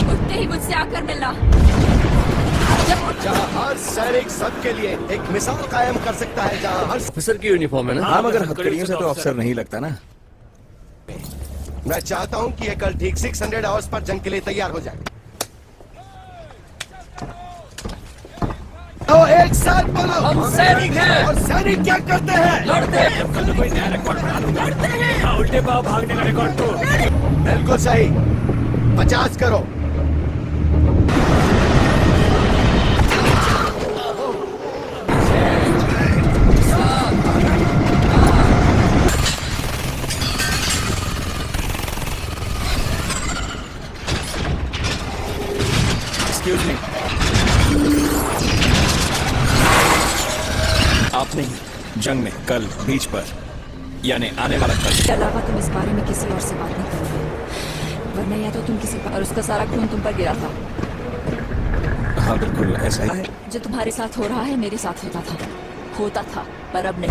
उठते ही मुझसे आकर मिलना। जहाँ हर सैनिक सबके लिए एक मिसाल कायम कर सकता है, जहाँ हर ऑफिसर की यूनिफॉर्म है ना? हाँ, मगर हथकड़ियों से तो अफसर नहीं लगता ना। मैं चाहता हूँ कि ये कल ठीक 600 आवर्स पर जंग के लिए तैयार हो जाए। तो एक साथ बोलो। हम सैनिक हैं। और सैनिक क्या करते हैं? लड़ते हैं। कल कोई नया रिकॉर्ड बना दूंगा। लड़ते हैं। उल्टे पाँव भागने का रिकॉर्ड तो। बिल्कुल सही। 50 करो। Excuse me. आप नहीं, जंग में कल बीच पर, यानी आने वाला कल। इसके अलावा तुम इस बारे में किसी और से बात नहीं करोगे, वरना या तो तुम किसी और उसका सारा खून तुम पर गिरा था। हाँ बिल्कुल ऐसा ही है। जो तुम्हारे साथ हो रहा है मेरे साथ होता था, पर अब नहीं।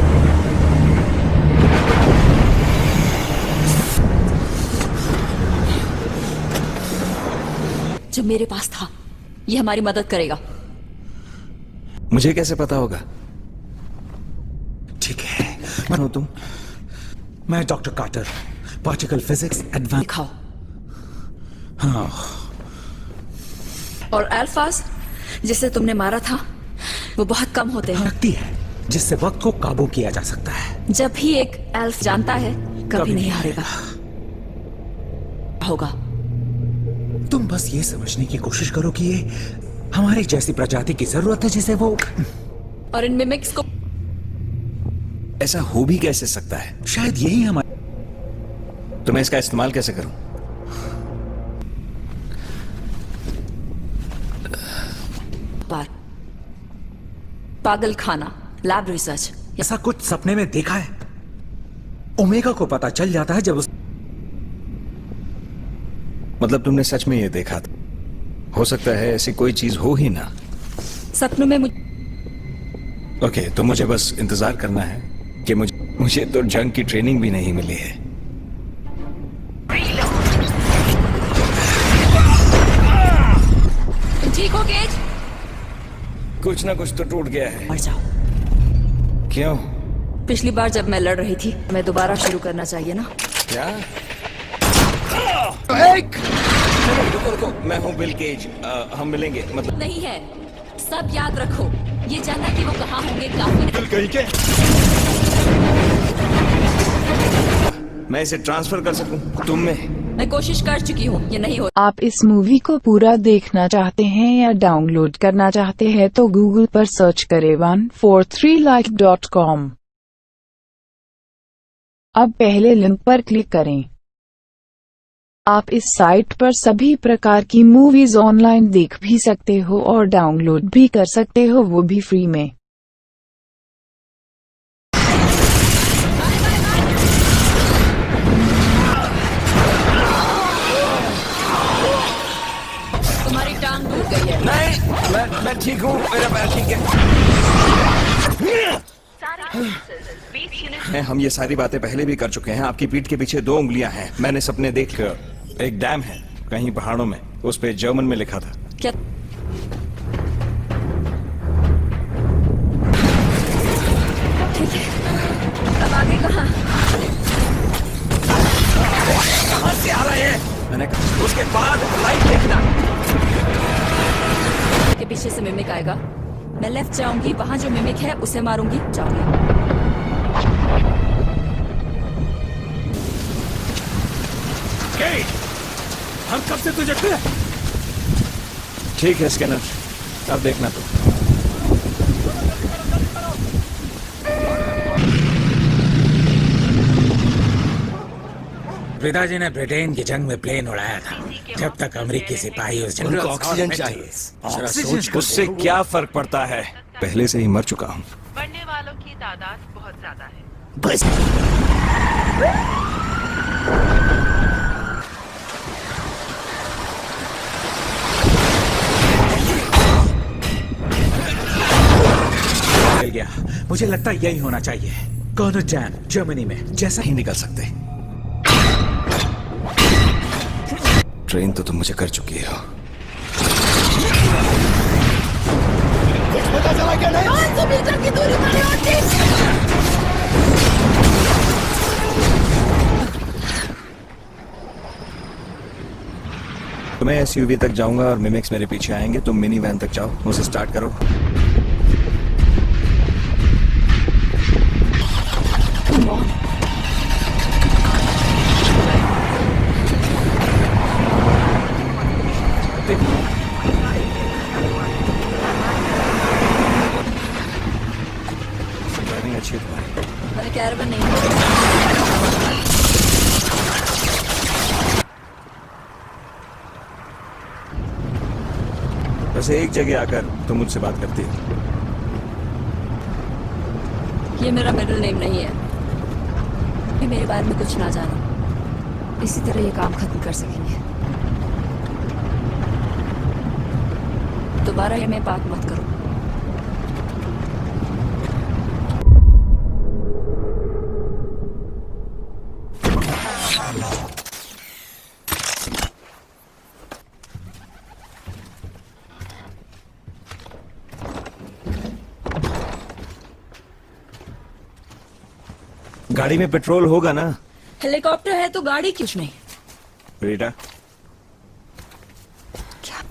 जो मेरे पास था, ये हमारी मदद करेगा। मुझे कैसे पता होगा? ठीक है, मानो तुम। मैं doctor Carter, particle physics advance. दिखाओ। हाँ। और अल्फाज जिसे तुमने मारा था, वो बहुत कम होते हैं। लगती है जिससे वक्त को काबू किया जा सकता है। जब भी एक एल्फ जानता है कभी नहीं हारेगा होगा। तुम बस ये समझने की कोशिश करो कि ये हमारी जैसी प्रजाति की जरूरत है जिसे वो। और इन मिमिक्स को ऐसा हो भी कैसे सकता है? शायद यही हमारा। तो मैं इसका इस्तेमाल कैसे करूं? पागल खाना, लैब रिसर्च। ऐसा कुछ सपने में देखा है? ओमेगा को पता चल जाता है जब उस। मतलब तुमने सच में ये देखा था? हो सकता है ऐसी कोई चीज हो ही ना। सपनों में ओके, तो मुझे बस इंतजार करना है कि मुझे तो जंग की ट्रेनिंग भी नहीं मिली है। ठीक हो गेज? कुछ ना कुछ तो टूट गया है। मर जाओ। क्यों? पिछली बार जब मैं लड़ रही थी, मैं दोबारा शुरू करना चाहिए ना? क्या? रुको, मैं हूँ बिल केज। हम मिलेंगे, मतलब नहीं है। सब याद रखो, ये जानना कि वो कहाँ होंगे काफी। बिल कहीं के मैं इसे ट्रांसफर कर सकूं तुम में? मैं कोशिश कर चुकी हूँ, ये नहीं हो। आप इस मूवी को पूरा देखना चाहते हैं या डाउनलोड करना चाहते हैं तो गूगल पर सर्च करें 143like.com। अब पहले लिंक पर क्लिक करें। आप इस साइट पर सभी प्रकार की मूवीज ऑनलाइन देख भी सकते हो और डाउनलोड भी कर सकते हो, वो भी फ्री में। तुम्हारी टांग टूट गई है। नहीं, मैं ठीक हूँ, मेरा पैर ठीक है। हम ये सारी बातें पहले भी कर चुके हैं। आपकी पीठ के पीछे 2 उंगलियां हैं। मैंने सपने देख एक डैम है कहीं पहाड़ों में, उस पे जर्मन में लिखा था। क्या? ठीक है, अब आगे कहाँ? कहाँ से आ रहे हैं? मैंने कहा उसके बाद लाइट देखना। के पीछे से मिमिक आएगा। मैं लेफ्ट जाऊंगी, वहां जो मिमिक है उसे मारूंगी। जाऊंगी। हम कब से तुझे ठीक है स्कैनर, अब देखना तो। पिताजी ने ब्रिटेन की जंग में प्लेन उड़ाया था, जब तक अमेरिकी सिपाही उस जंग उनको ऑक्सीजन चाहिए। ऑक्सीजन उससे क्या फर्क पड़ता है? पहले से ही मर चुका हूँ। मरने वालों की तादाद बहुत ज्यादा है। बस मिल गया। मुझे लगता है यही होना चाहिए। कौन जैम जर्मनी में जैसा ही निकल सकते। ट्रेन तो तुम मुझे कर चुकी हो। पता चला क्या नहीं? 500 मीटर की दूरी पर तो मैं एसयूवी तक जाऊंगा और मिमिक्स मेरे पीछे आएंगे। तुम मिनी वैन तक जाओ, उसे स्टार्ट करो। ड्राइविंग अच्छी है तुम्हारी। मैंने कैरवन नहीं। वैसे एक जगह आकर तुम मुझसे बात करती हो। ये मेरा मिडिल नेम नहीं है। ये मेरे बारे में कुछ ना जानो, इसी तरह ये काम खत्म कर सकेंगे। दोबारा ये मैं बात मत करो। गाड़ी में पेट्रोल होगा ना? हेलीकॉप्टर है तो गाड़ी क्यों नहीं? बेटा क्या?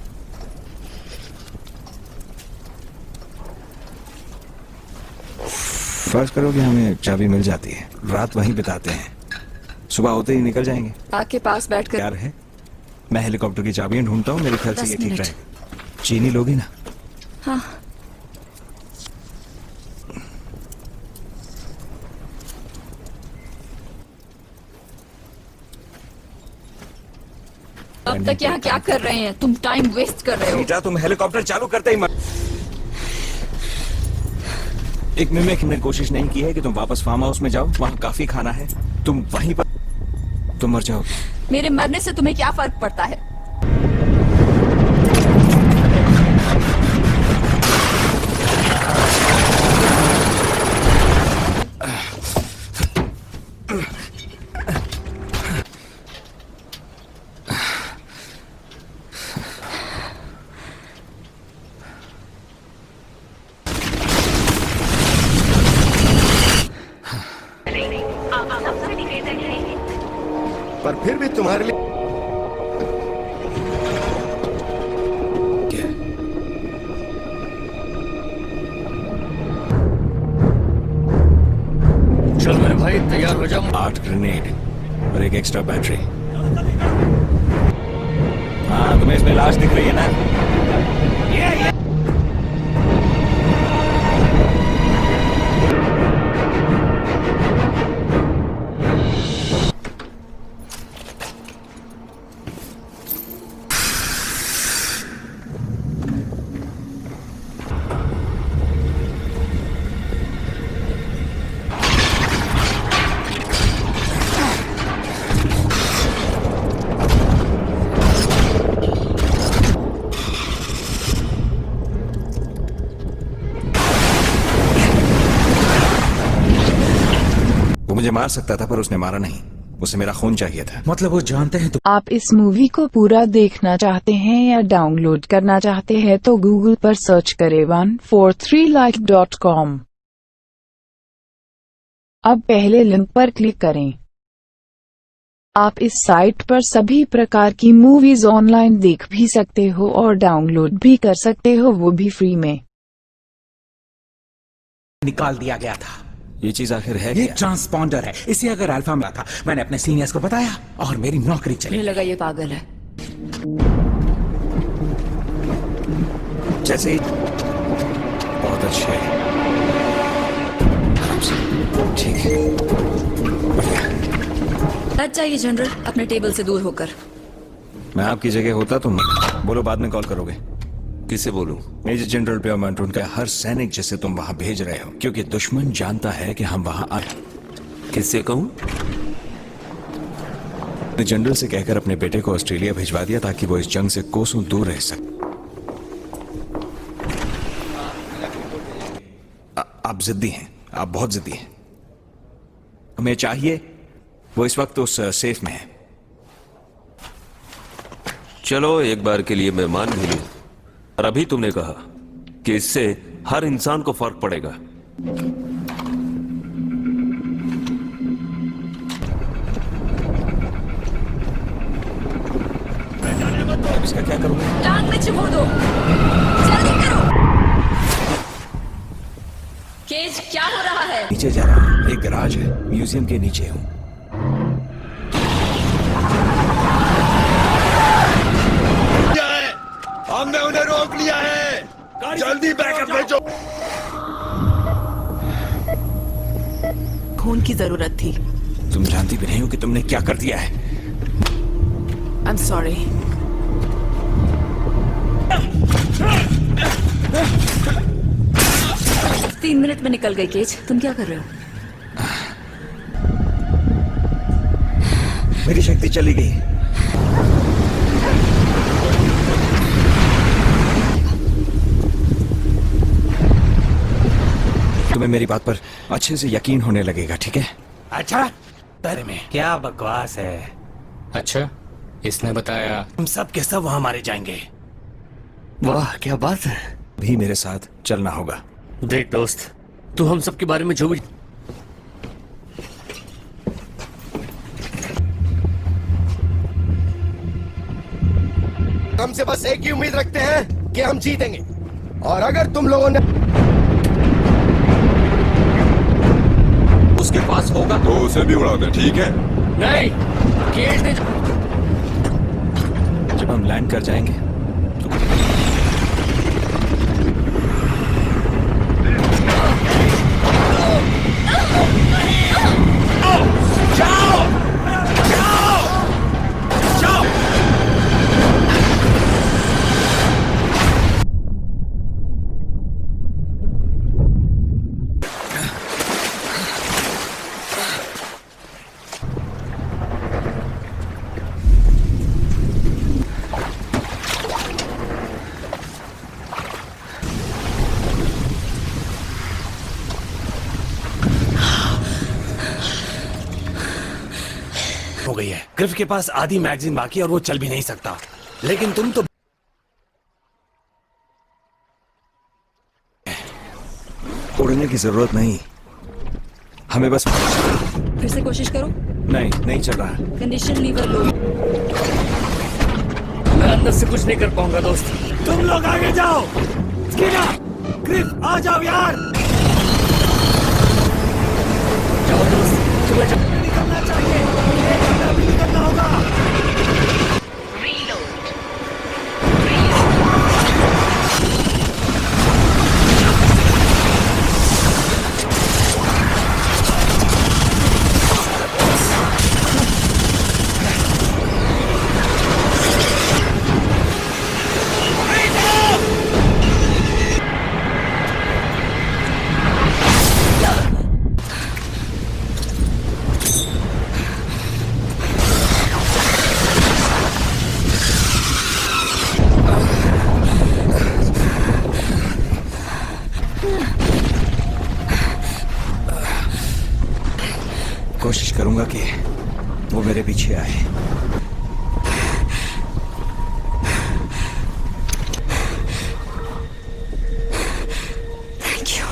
फर्ज करो कि हमें चाबी मिल जाती है, रात वहीं बिताते हैं, सुबह होते ही निकल जाएंगे। आग के पास बैठकर प्यार है। मैं हेलीकॉप्टर की चाबियां ढूंढता हूँ, मेरे ख्याल से ये ठीक रहेगा। चीनी लोगी ना? हाँ। अब तक यहाँ क्या कर रहे हैं? तुम टाइम वेस्ट कर रहे हो। बेटा तुम हेलीकॉप्टर चालू करते ही मर। एक मिमिक ने कोशिश नहीं की है कि तुम वापस फार्म हाउस में जाओ, वहाँ काफी खाना है, तुम वहीं पर तुम मर जाओगे। मेरे मरने से तुम्हें क्या फर्क पड़ता है? पर फिर भी तुम्हारे लिए चल मेरे भाई तैयार हो जाओ। 8 ग्रेनेड और एक एक्स्ट्रा बैटरी। हाँ तुम्हें इसमें लाश दिख रही है ना? ये। मुझे मार सकता था पर उसने मारा नहीं। उसे मेरा खून चाहिए था। मतलब वो जानते हैं तो। आप इस मूवी को पूरा देखना चाहते हैं या डाउनलोड करना चाहते हैं तो गूगल पर सर्च करें 143like.com। अब पहले लिंक पर क्लिक करें। आप इस साइट पर सभी प्रकार की मूवीज ऑनलाइन देख भी सकते हो और डाउनलोड भी कर सकते हो, वो भी फ्री में। निकाल दिया गया था। ये चीज आखिर है ये क्या? ट्रांसपॉन्डर है। इसे अगर अल्फा मिला था, मैंने अपने सीनियर्स को बताया और मेरी नौकरी चली। मुझे लगा ये पागल है। जैसे ही बहुत अच्छे। आराम से। ठीक है। बढ़िया। चाहिए जनरल, अपने टेबल से दूर होकर। मैं आपकी जगह होता तो बोलो बाद में कॉल करोगे। किसे बोलूं? मेजर जनरल प्योमंट, उनका हर सैनिक जिसे तुम वहां भेज रहे हो, क्योंकि दुश्मन जानता है कि हम वहां आए। किससे कहूं? जनरल से कहकर अपने बेटे को ऑस्ट्रेलिया भिजवा दिया ताकि वो इस जंग से कोसों दूर रह सके। आप जिद्दी हैं, आप बहुत जिद्दी हैं। हमें चाहिए वो इस वक्त उस सेफ में है। चलो एक बार के लिए मैं मान भी लूं। और अभी तुमने कहा कि इससे हर इंसान को फर्क पड़ेगा। इसका क्या करूंगा? टांग में चिपो दो, जल्दी करो। केज, क्या हो रहा है? नीचे जा रहा हूं। एक गैराज है, म्यूजियम के नीचे हूं। हमने उन्हें रोक लिया है। जल्दी बैकअप भेजो। खून की जरूरत थी। तुम जानती भी नहीं हो कि तुमने क्या कर दिया है। I'm sorry। तीन मिनट में निकल गई केज। तुम क्या कर रहे हो? मेरी शक्ति चली गई। तुम्हें मेरी बात पर अच्छे से यकीन होने लगेगा, ठीक है? अच्छा, बारे में क्या बकवास है। अच्छा, इसने बताया। हम सब के सब वहां मारे जाएंगे। वाह क्या बात है। भी मेरे साथ चलना होगा। देख दोस्त, तू हम सब के बारे में जो भी हमसे बस एक ही उम्मीद रखते हैं कि हम जीतेंगे। और अगर तुम लोगों ने उसके पास होगा तो उसे भी उड़ा दे, ठीक है? नहीं, केज ने जब हम लैंड कर जाएंगे हो गई है। ग्रिफ के पास आधी मैगजीन बाकी और वो चल भी नहीं सकता। लेकिन तुम तो उड़ने की जरूरत नहीं, हमें बस फिर से कोशिश करो। नहीं, नहीं चल रहा। कंडीशन लीवर लो। मैं अंदर से कुछ नहीं कर पाऊंगा दोस्त। तुम लोग आगे जाओ। स्किनर, क्रिस, आ जाओ यार। जाओ दोस्त, चलो जाओ। निकलना चाहिए, अभी निकलना होगा। कोशिश करूंगा कि वो मेरे पीछे आए। Thank you.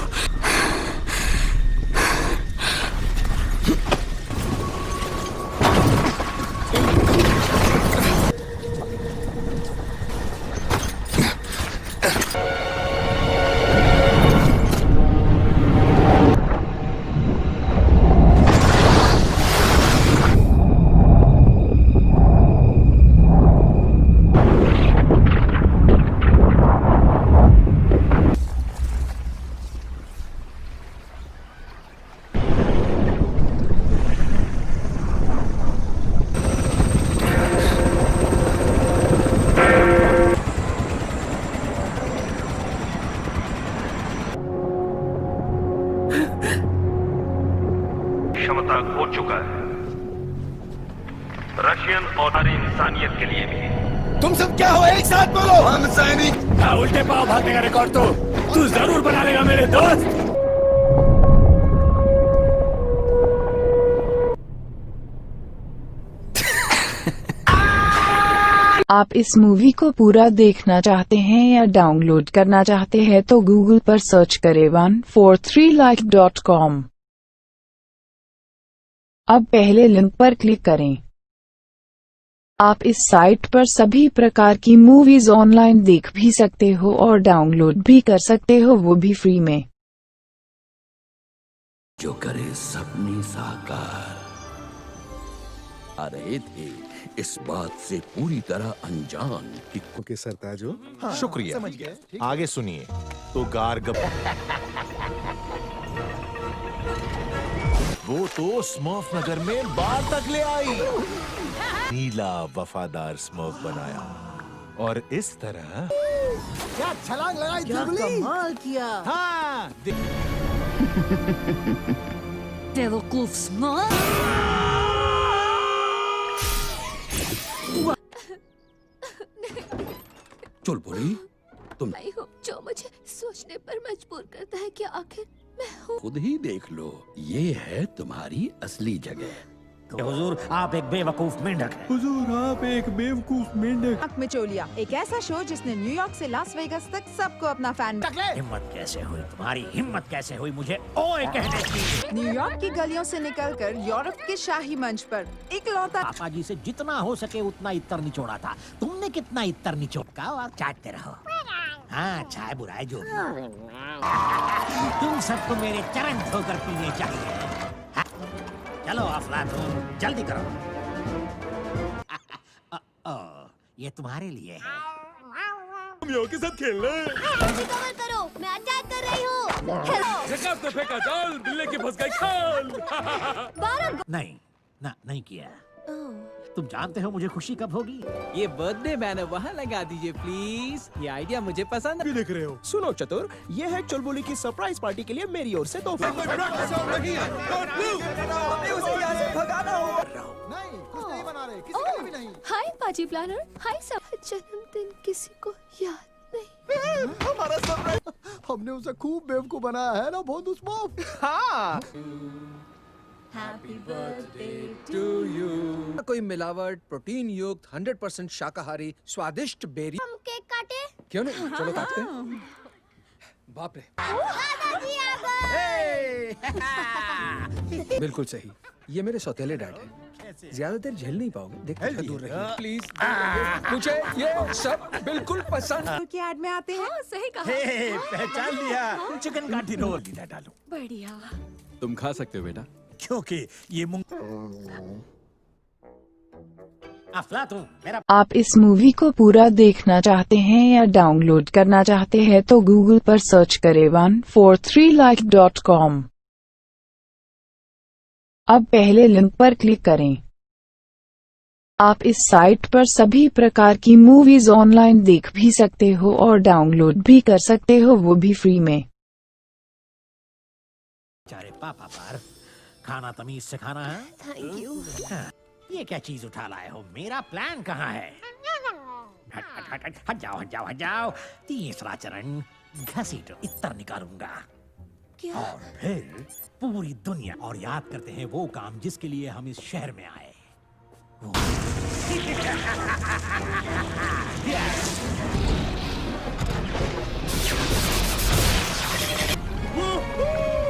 क्षमता खो चुका है, रशियन और हमारी इंसानियत के लिए भी। तुम सब क्या हो, एक साथ बोलो। हम सैनिक। उल्टे पाव भागने का रिकॉर्ड तो तू जरूर बना लेगा मेरे दोस्त। आप इस मूवी को पूरा देखना चाहते हैं या डाउनलोड करना चाहते हैं तो गूगल पर सर्च करें 143like.com। अब पहले लिंक पर क्लिक करें। आप इस साइट पर सभी प्रकार की मूवीज ऑनलाइन देख भी सकते हो और डाउनलोड भी कर सकते हो, वो भी फ्री में। जो करे सपने साकार आ रहे थे इस बात से पूरी तरह अनजान कि ओके सरताजो। हाँ, शुक्रिया। समझ गए। ठीक। आगे सुनिए। तो गार्ग वो तो स्मर्फ नगर में बार तक ले आई, नीला वफादार स्मर्फ बनाया और इस तरह क्या छलांग लगाई, क्या कमाल किया। हाँ बेवकूफ स्मर्फ। चल बोली तुम मैं हूँ जो मुझे सोचने पर मजबूर करता है कि आखिर मैं हूँ। खुद ही देख लो, ये है तुम्हारी असली जगह। हुजूर, आप एक बेवकूफ मेंढक हैं। हुजूर, आप एक बेवकूफ मेंढक। आंख में चोलिया, एक ऐसा शो जिसने न्यूयॉर्क से लास वेगास तक सबको अपना फैन। हिम्मत कैसे हुई तुम्हारी, हिम्मत कैसे हुई मुझे ओए कहने की। न्यूयॉर्क की गलियों से निकलकर यूरोप के शाही मंच पर इकलौता। पापा जी से जितना हो सके उतना इत्तर निचोड़ा था, तुमने कितना इत्तर निचोड़ा और चाटते रहो। हाँ, चाहे बुराई जो भी। तुम सबको मेरे चरण धोकर पीने चाहिए। हाँ? चलो अफलातून, जल्दी करो। ये तुम्हारे लिए है। हम के साथ खेल रहे हैं। कवर करो, मैं अटैक कर रही हूँ। जकात ने फेंका जाल, बिल्ले की फंस गई खाल। नहीं, नहीं किया। तुम जानते हो मुझे खुशी कब होगी? ये बर्थडे बैनर वहाँ लगा दीजिए प्लीज। ये आइडिया मुझे पसंद है। देख रहे हो? सुनो चतुर, ये है चुलबुली की सरप्राइज पार्टी के लिए मेरी ओर से तोहफा। भगाना होगा। नहीं, कुछ नहीं बना रहे, किसी के लिए भी नहीं। हाय पार्टी प्लानर, हाय सब। जन्मदिन किसी को याद नहीं। हमारा सरप्राइज, हमने उसे खूब बेवकूफ बनाया है ना, बहुत उस्माफ। हाँ। Happy birthday to you. कोई मिलावट, प्रोटीन युक्त, 100% शाकाहारी, स्वादिष्ट बेरी। हम केक काटे? क्यों नहीं, चलो काटते हैं। बाप रे। बिल्कुल सही। ये मेरे सौतेले डैड हैं। ज्यादा देर झेल नहीं पाओगे, देखो थोड़ा दूर रहिए प्लीज। मुझे ये सब बिल्कुल पसंद की ऐड में आते हैं। सही कहा। पहचान लिया, चिकन काठी रोल इधर डालो। बढ़िया। तुम खा सकते हो बेटा, क्योंकि ये अफलातून मेरा। आप इस मूवी को पूरा देखना चाहते हैं या डाउनलोड करना चाहते हैं तो गूगल पर सर्च करें 143like.com। अब पहले लिंक पर क्लिक करें। आप इस साइट पर सभी प्रकार की मूवीज ऑनलाइन देख भी सकते हो और डाउनलोड भी कर सकते हो, वो भी फ्री में। चारे पापा पर खाना तमीज से खाना है। Thank you. ये क्या चीज उठा लाए हो? मेरा प्लान कहाँ है? हट हट हट हट जाओ, हट जाओ, हट जाओ। तीसरा चरण, घसीटो, इत्तर निकालूंगा। क्या? और फिर पूरी दुनिया और याद करते हैं वो काम जिसके लिए हम इस शहर में आए।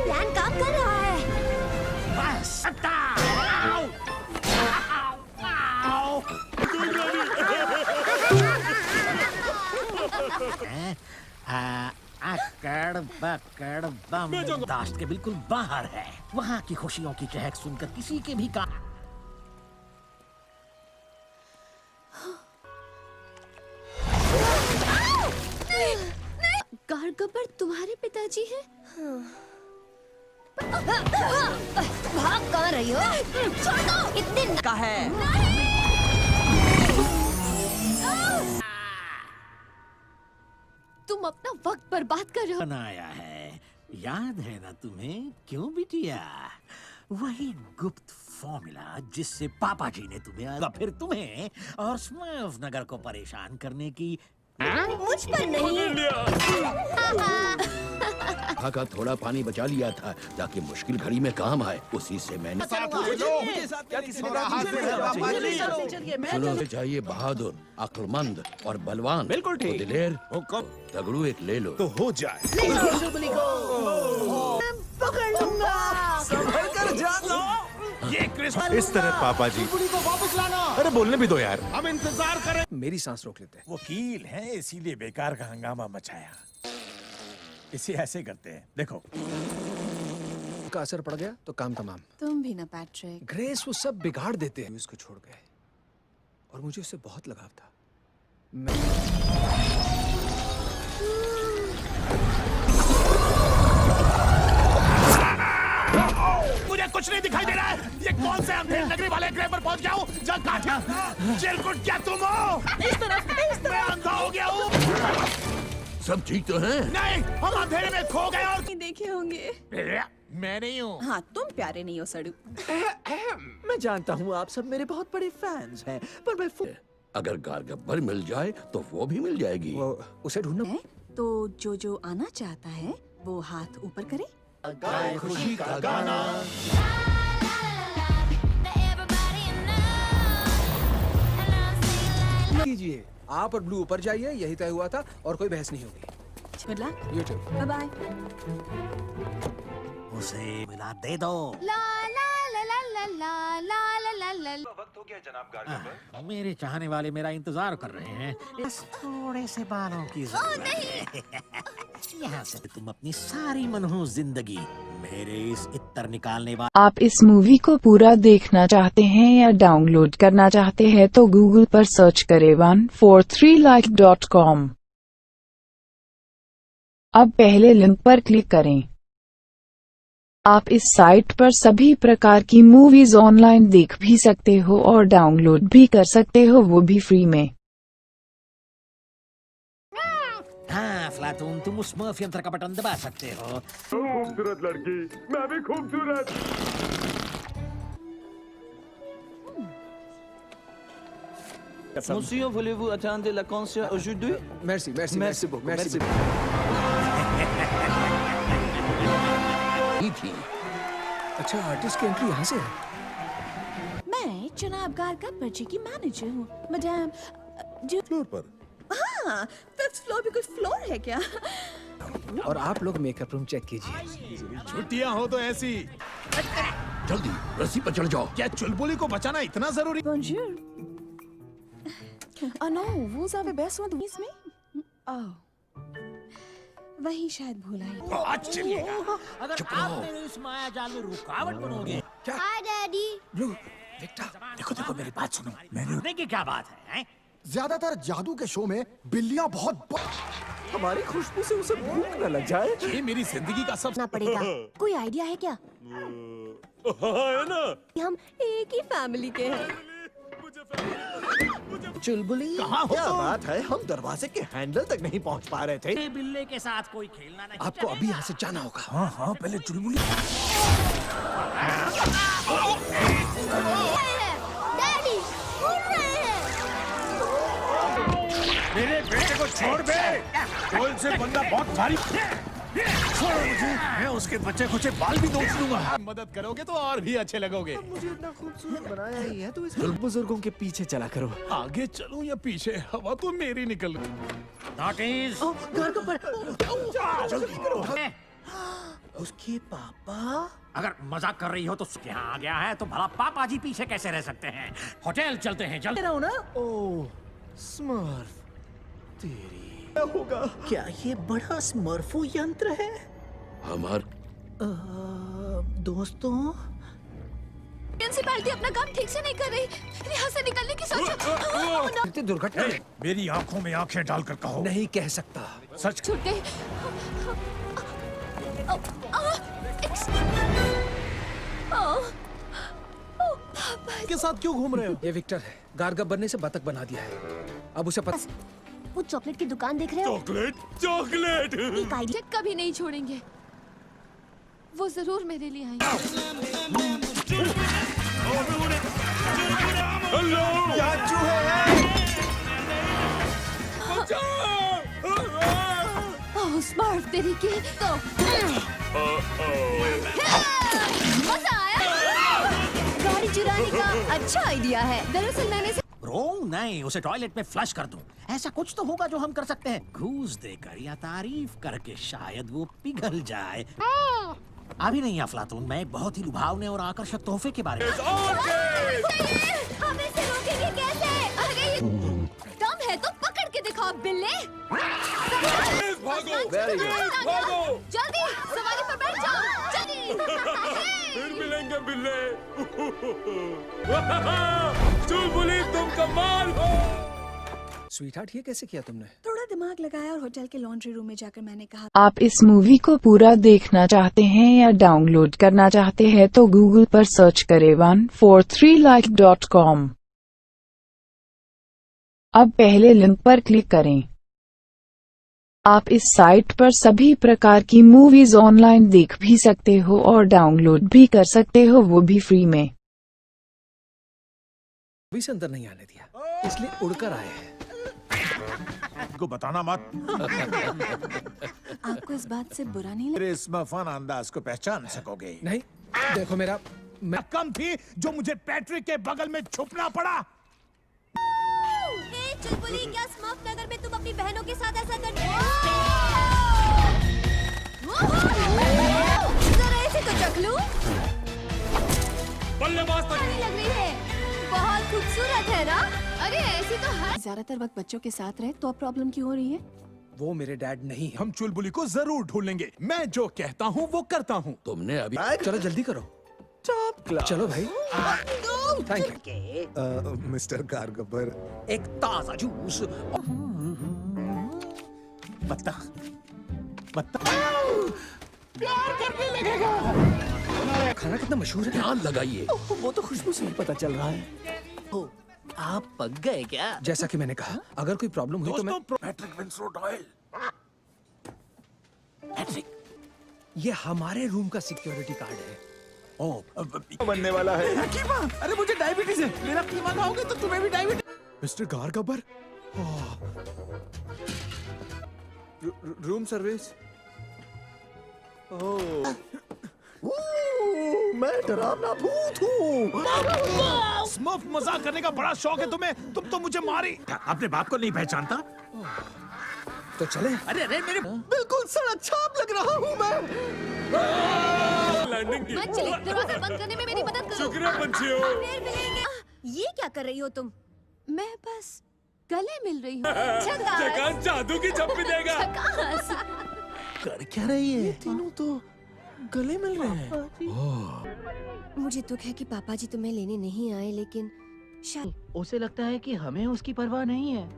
प्लान काम कर रहा है। बस अकड़ बकड़ बम दाश्त के बिल्कुल बाहर है। वहाँ की खुशियों की चहक सुनकर किसी के भी का गारगब्बर तुम्हारे पिताजी हैं? भाग कहाँ रही हो? छोड़ दो। इतने का है। तुम अपना वक्त बर्बाद कर रहे हो। बनाया है, याद है ना तुम्हें? क्यों बिटिया? वही गुप्त फॉर्मूला जिससे पापा जी ने तुम्हें फिर तुम्हें और स्मर्फ नगर को परेशान करने की। मुझ पर नहीं। का थोड़ा पानी बचा लिया था ताकि मुश्किल घड़ी में काम आए, उसी से मैंने सुनो चाहिए बहादुर, अक्लमंद और बलवान। बिल्कुल ठीक। तो दिलेर तगड़ू एक ले लो तो हो जाए। पकड़ लूंगा। संभल कर जानो। ये क्रिसमस इस तरह पापा जी को वापस लाना। अरे बोलने भी दो यार। हम इंतजार करें। मेरी सांस रोक लेते हैं। वकील हैं इसीलिए बेकार का हंगामा मचाया। इसे ऐसे करते हैं, देखो का असर पड़ गया तो काम तमाम। तुम भी ना पैट्रिक। ग्रेस वो सब बिगाड़ देते हैं। उसको छोड़ गए और मुझे उससे बहुत लगाव था। मुझे कुछ नहीं दिखाई दे रहा है। ये कौन से अंधेर नगरी वाले ग्रह पर पहुंच गया हूँ? जब काटा चिरकुट क्या तुम हो? इस तरफ मैं अंधा हो गया हूँ। सब ठीक तो हैं? नहीं, हम अंधेरे में खो गए और देखे होंगे। मैं नहीं हूँ। हाँ, तुम प्यारे नहीं हो सड़ू। मैं जानता हूँ आप सब मेरे बहुत बड़े फैंस हैं, पर मैं अगर गारगब्बर मिल जाए तो वो भी मिल जाएगी। वो उसे ढूंढना। तो जो आना चाहता है वो हाथ ऊपर करे। गाए खुशी का गाना। कीजिए, आप और ब्लू ऊपर जाइए, यही तय हुआ था और कोई बहस नहीं होगी। Bye bye. उसे मिला दे दो। ला ला ला ला ला ला ला ला ला ला। वक्त हो गया जनाब गारगब्बर। मेरे चाहने वाले मेरा इंतजार कर रहे हैं। बस थोड़े से बालों की जरूरत है। यहाँ से तुम अपनी सारी मनहूस जिंदगी मेरे इस इत्तर निकालने वाले। आप इस मूवी को पूरा देखना चाहते हैं या डाउनलोड करना चाहते हैं तो गूगल पर सर्च करें 143like.com। अब पहले लिंक पर क्लिक करें। आप इस साइट पर सभी प्रकार की मूवीज ऑनलाइन देख भी सकते हो और डाउनलोड भी कर सकते हो, वो भी फ्री में। हाँ फ्लाटून, तुम उस स्मर्फ यंत्र का बटन दबा सकते हो। खूबसूरत लड़की, मैं भी खूबसूरत। Monsieur, voulez-vous attendre la concert aujourd'hui? Merci, merci, merci beaucoup, merci थी। अच्छा, आर्टिस्ट की एंट्री यहाँ से है। मैं जनाब गारगब्बर जी की मैनेजर हूँ, मैडम। फ्लोर पर। हाँ, फिफ्थ फ्लोर भी कोई फ्लोर है क्या? और आप लोग मेकअप रूम चेक कीजिए। छुट्टियां हो तो ऐसी। जल्दी रस्सी पर चढ़ जाओ। क्या चुलबुली को बचाना इतना जरूरी? Bonjour. Oh non, vous avez besoin de इसमें? Oh. वही शायद भूला ही। आज चलिएगा। अगर आप मेरे इस माया जाल में रुकावट बनोगे। हाय डैडी। ब्लू, विक्टर, देखो मेरी बात सुनो। मैंने की क्या बात है? ज्यादातर जादू के शो में बिल्लियां बहुत हमारी खुशबू से उसे भूख न लग जाए। ये मेरी जिंदगी का सब पड़ेगा। कोई आइडिया है क्या? है ना? हम एक ही फैमिली के हैं। चुलबुली, क्या बात है? हम दरवाजे के हैंडल तक नहीं पहुंच पा रहे थे। बिल्ले के साथ कोई खेलना नहीं। आपको अभी यहाँ से जाना होगा। हाँ, पहले चुलबुली। डैडी, उड़ रहे हैं। मेरे बेटे को छोड़ दे। कोल से बंदा बहुत भारी। छोड़ो मुझे, मैं उसके बच्चे कुछ बाल भी नोच लूंगा। मदद करोगे तो और भी अच्छे लगोगे। मुझे इतना खूबसूरत बनाया ही है तो इस बुजुर्गों के पीछे चला करो। आगे चलूं या पीछे? हवा तो मेरी निकल रही। जल्दी करो। उसके पापा? अगर मजाक कर रही हो तो यहाँ आ गया है तो भला पापा जी पीछे कैसे रह सकते हैं? होटल चलते हैं, जल्दी रहो ना। ओह, स्मर्फ, तेरी होगा। क्या ये बड़ा स्मर्फो यंत्र है? दोस्तों, म्युनिसिपैलिटी अपना काम ठीक से नहीं कर रही। यहाँ से निकलने की सोचो। दुर्घटना। मेरी आंखों में आंखें डालकर कहो। नहीं कह सकता। सच छूट गई। के साथ क्यों घूम रहे हो? ये विक्टर है। गार बनने से बतख बना दिया है। अब उसे पता। वो चॉकलेट की दुकान देख रहे हो? चॉकलेट। एक आइडिया कभी नहीं छोड़ेंगे। वो जरूर मेरे लिए आएंगे। हेलो, क्या चूहे हैं? ओह, स्मार्ट तरीके तो। मजा आया? गाड़ी चुराने का अच्छा आइडिया है। दरअसल मैंने नहीं, उसे टॉयलेट में फ्लश कर दूं। ऐसा कुछ तो होगा जो हम कर सकते हैं। घूस देकर या तारीफ करके शायद वो पिघल जाए। अभी नहीं अफलातून, मैं एक बहुत ही लुभावने और आकर्षक तोहफे के बारे में। हम इसे रोकेंगे कैसे? अरे ये दम है तो पकड़ के दिखाओ बिल्ले। भागो, भागो। जल्दी सवारी पर बैठ जाओ। जल्दी। फिर मिलेंगे बिल्ले। चुलबुली, तुम कमाल हो। स्वीटहार्ट, ये कैसे किया तुमने? थोड़ा दिमाग लगाया और होटल के लॉन्ड्री रूम में जाकर मैंने कहा। आप इस मूवी को पूरा देखना चाहते हैं या डाउनलोड करना चाहते हैं तो गूगल पर सर्च करें 143like.com। अब पहले लिंक पर क्लिक करें। आप इस साइट पर सभी प्रकार की मूवीज ऑनलाइन देख भी सकते हो और डाउनलोड भी कर सकते हो, वो भी फ्री में। अभी से अंदर नहीं आने दिया, इसलिए उड़कर आए हैं। को बताना मत। आपको इस बात से बुरा नहीं लगा? मेरे इस मफान अंदाज को पहचान सकोगे? नहीं, देखो मेरा कम थी जो मुझे पैट्रिक के बगल में छुपना पड़ा। चुलबुली, क्या स्मर्फ नगर में तुम अपनी बहनों के साथ ऐसा कर? जरा ऐसे तो चख लूं। बल्लेबाज लग रही है, बहुत खूबसूरत है ना? अरे ऐसी तो हर ज्यादातर वक्त बच्चों के साथ रहे तो अब प्रॉब्लम क्यों हो रही है? वो मेरे डैड नहीं है। हम चुलबुली को जरूर ढूंढेंगे। मैं जो कहता हूँ वो करता हूँ। तुमने अभी चलो जल्दी करो। चलो भाई। थैंक यू मिस्टर कारगबर। एक ताजा जूस। बत्ता प्यार करने लगेगा। खाना कितना मशहूर है। ध्यान लगाइए। वो तो खुशबू से ही पता चल रहा है। ओ, आप पक गए क्या? जैसा कि मैंने कहा, अगर कोई प्रॉब्लम हुई तो मैं पैट्रिक विंसरोट ऑयल। पैट्रिक, ये हमारे रूम का सिक्योरिटी कार्ड है। बनने वाला है। अरे मुझे डायबिटीज है। मेरा कीमा खाओगे तो तुम्हें भी डायबिटीज। मिस्टर कारगबर, रूम सर्विस। मैं डरावना भूत हूँ। स्मर्फ मजाक करने का बड़ा शौक है तुम्हें। तुम तो मुझे मारी। अपने बाप को नहीं पहचानता? तो चले। अरे अरे मेरे बिल्कुल सड़क छाप लग रहा हूँ मैं। लैंडिंग की। मत चले, दरवाजा बंद करने में मेरी मदद करो। शुक्रिया पंछियों। फिर मिलेंगे। ये क्या कर रही हो तुम? मैं बस गले मिल रही हूँ। झकास जादू की झप्पी देगा। झकास। कर क्या रही है? तीनों तो गले मिल रहे हैं। मुझे दुख है कि पापा जी तुम्हें लेने नहीं आए, लेकिन शायद उसे लगता है कि हमें उसकी परवाह नहीं है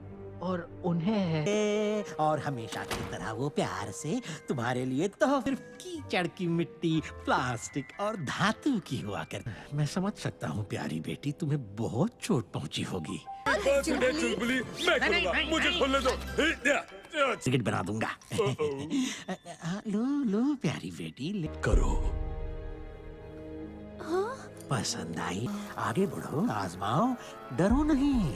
और उन्हें है। और हमेशा की तरह वो प्यार से तुम्हारे लिए तो सिर्फ कीचड़ की मिट्टी, प्लास्टिक और धातु की हुआ कर। मैं समझ सकता हूँ प्यारी बेटी, तुम्हें बहुत चोट पहुँची होगी। चुलबुली, मैं करूँगा, मुझे खोलने दो। टिकट बना दूंगा। लो लो प्यारी बेटी, करो। पसंद आई? आगे बढ़ो, आजमाओ, डरो नहीं।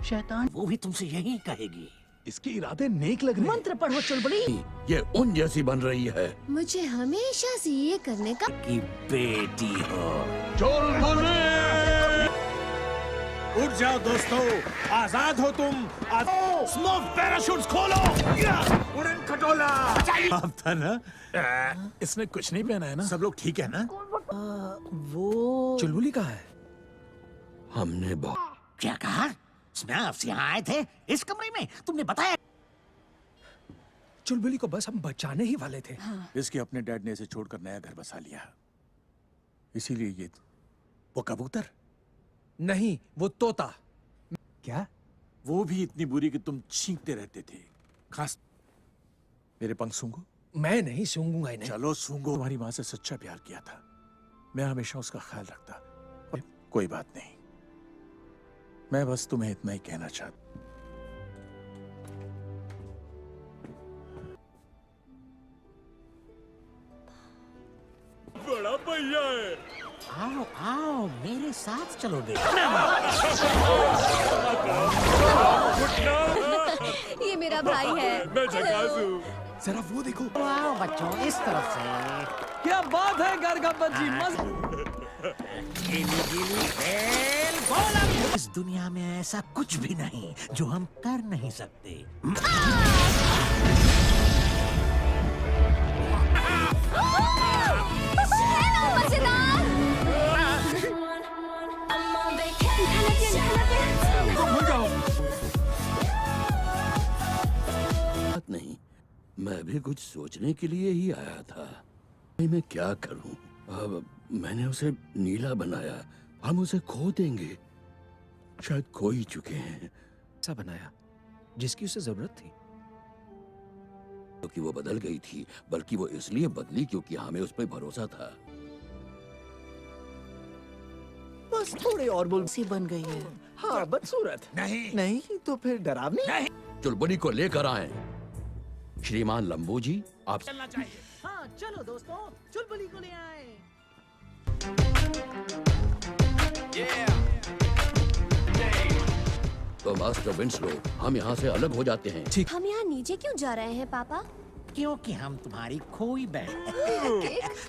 शैतान वो भी तुमसे यही कहेगी। इसके इरादे नेक लग रहे हैं। मंत्र पढ़ो चुलबुली। ये उन जैसी बन रही है। मुझे हमेशा से ये करने का की बेटी हो। उठ जाओ दोस्तों, आजाद हो तुम। स्मोक पैराशूट्स खोलो। उड़न खटोला। अब था ना? इसने कुछ नहीं पहना है ना? सब लोग ठीक है ना? वो चुलबुली कहाँ है? हमने क्या कहा? स्नैप्स यहाँ आए थे इस कमरे में, तुमने बताया? चुलबुली को बस हम बचाने ही वाले थे। इसके अपने डैड ने इसे छोड़कर नया घर बसा लिया, इसीलिए ये वो कबूतर नहीं, वो तोता। क्या? वो भी इतनी बुरी कि तुम छींकते रहते थे। खास मेरे पंख सूंघो। मैं नहीं सूंघूंगा इन्हें। चलो सूंघो। तुम्हारी माँ से सच्चा प्यार किया था, मैं हमेशा उसका ख्याल रखता। कोई बात नहीं, मैं बस तुम्हें इतना ही कहना चाहता। बड़ा भैया है। आओ आओ मेरे साथ चलो ये मेरा भाई है। मैं झकास हूँ। जरा वो देखो। आओ बच्चों, इस तरफ से। क्या बात है गरगप्पा जी, इस दुनिया में ऐसा कुछ भी नहीं जो हम कर नहीं सकते। नहीं, मैं भी कुछ सोचने के लिए ही आया था। मैं क्या करूं? अब मैंने उसे नीला बनाया, हम उसे खो देंगे। शायद खो ही चुके हैं। ऐसा बनाया जिसकी उसे जरूरत थी। क्योंकि वो बदल गई थी, बल्कि वो इसलिए बदली क्योंकि हमें उस पर भरोसा था। बस थोड़े और बुल सी बन गई है। हाँ, बदसूरत नहीं तो फिर डरावनी नहीं। चुलबुली को लेकर आए श्रीमान लंबू जी। आप चलना चाहिए। हाँ चलो दोस्तों, चुलबुली को ले आए। तो मास्टर विंसलो, हम यहाँ से अलग हो जाते हैं। ठीक। हम यहाँ नीचे क्यों जा रहे हैं पापा? क्योंकि हम तुम्हारी खोई बहन।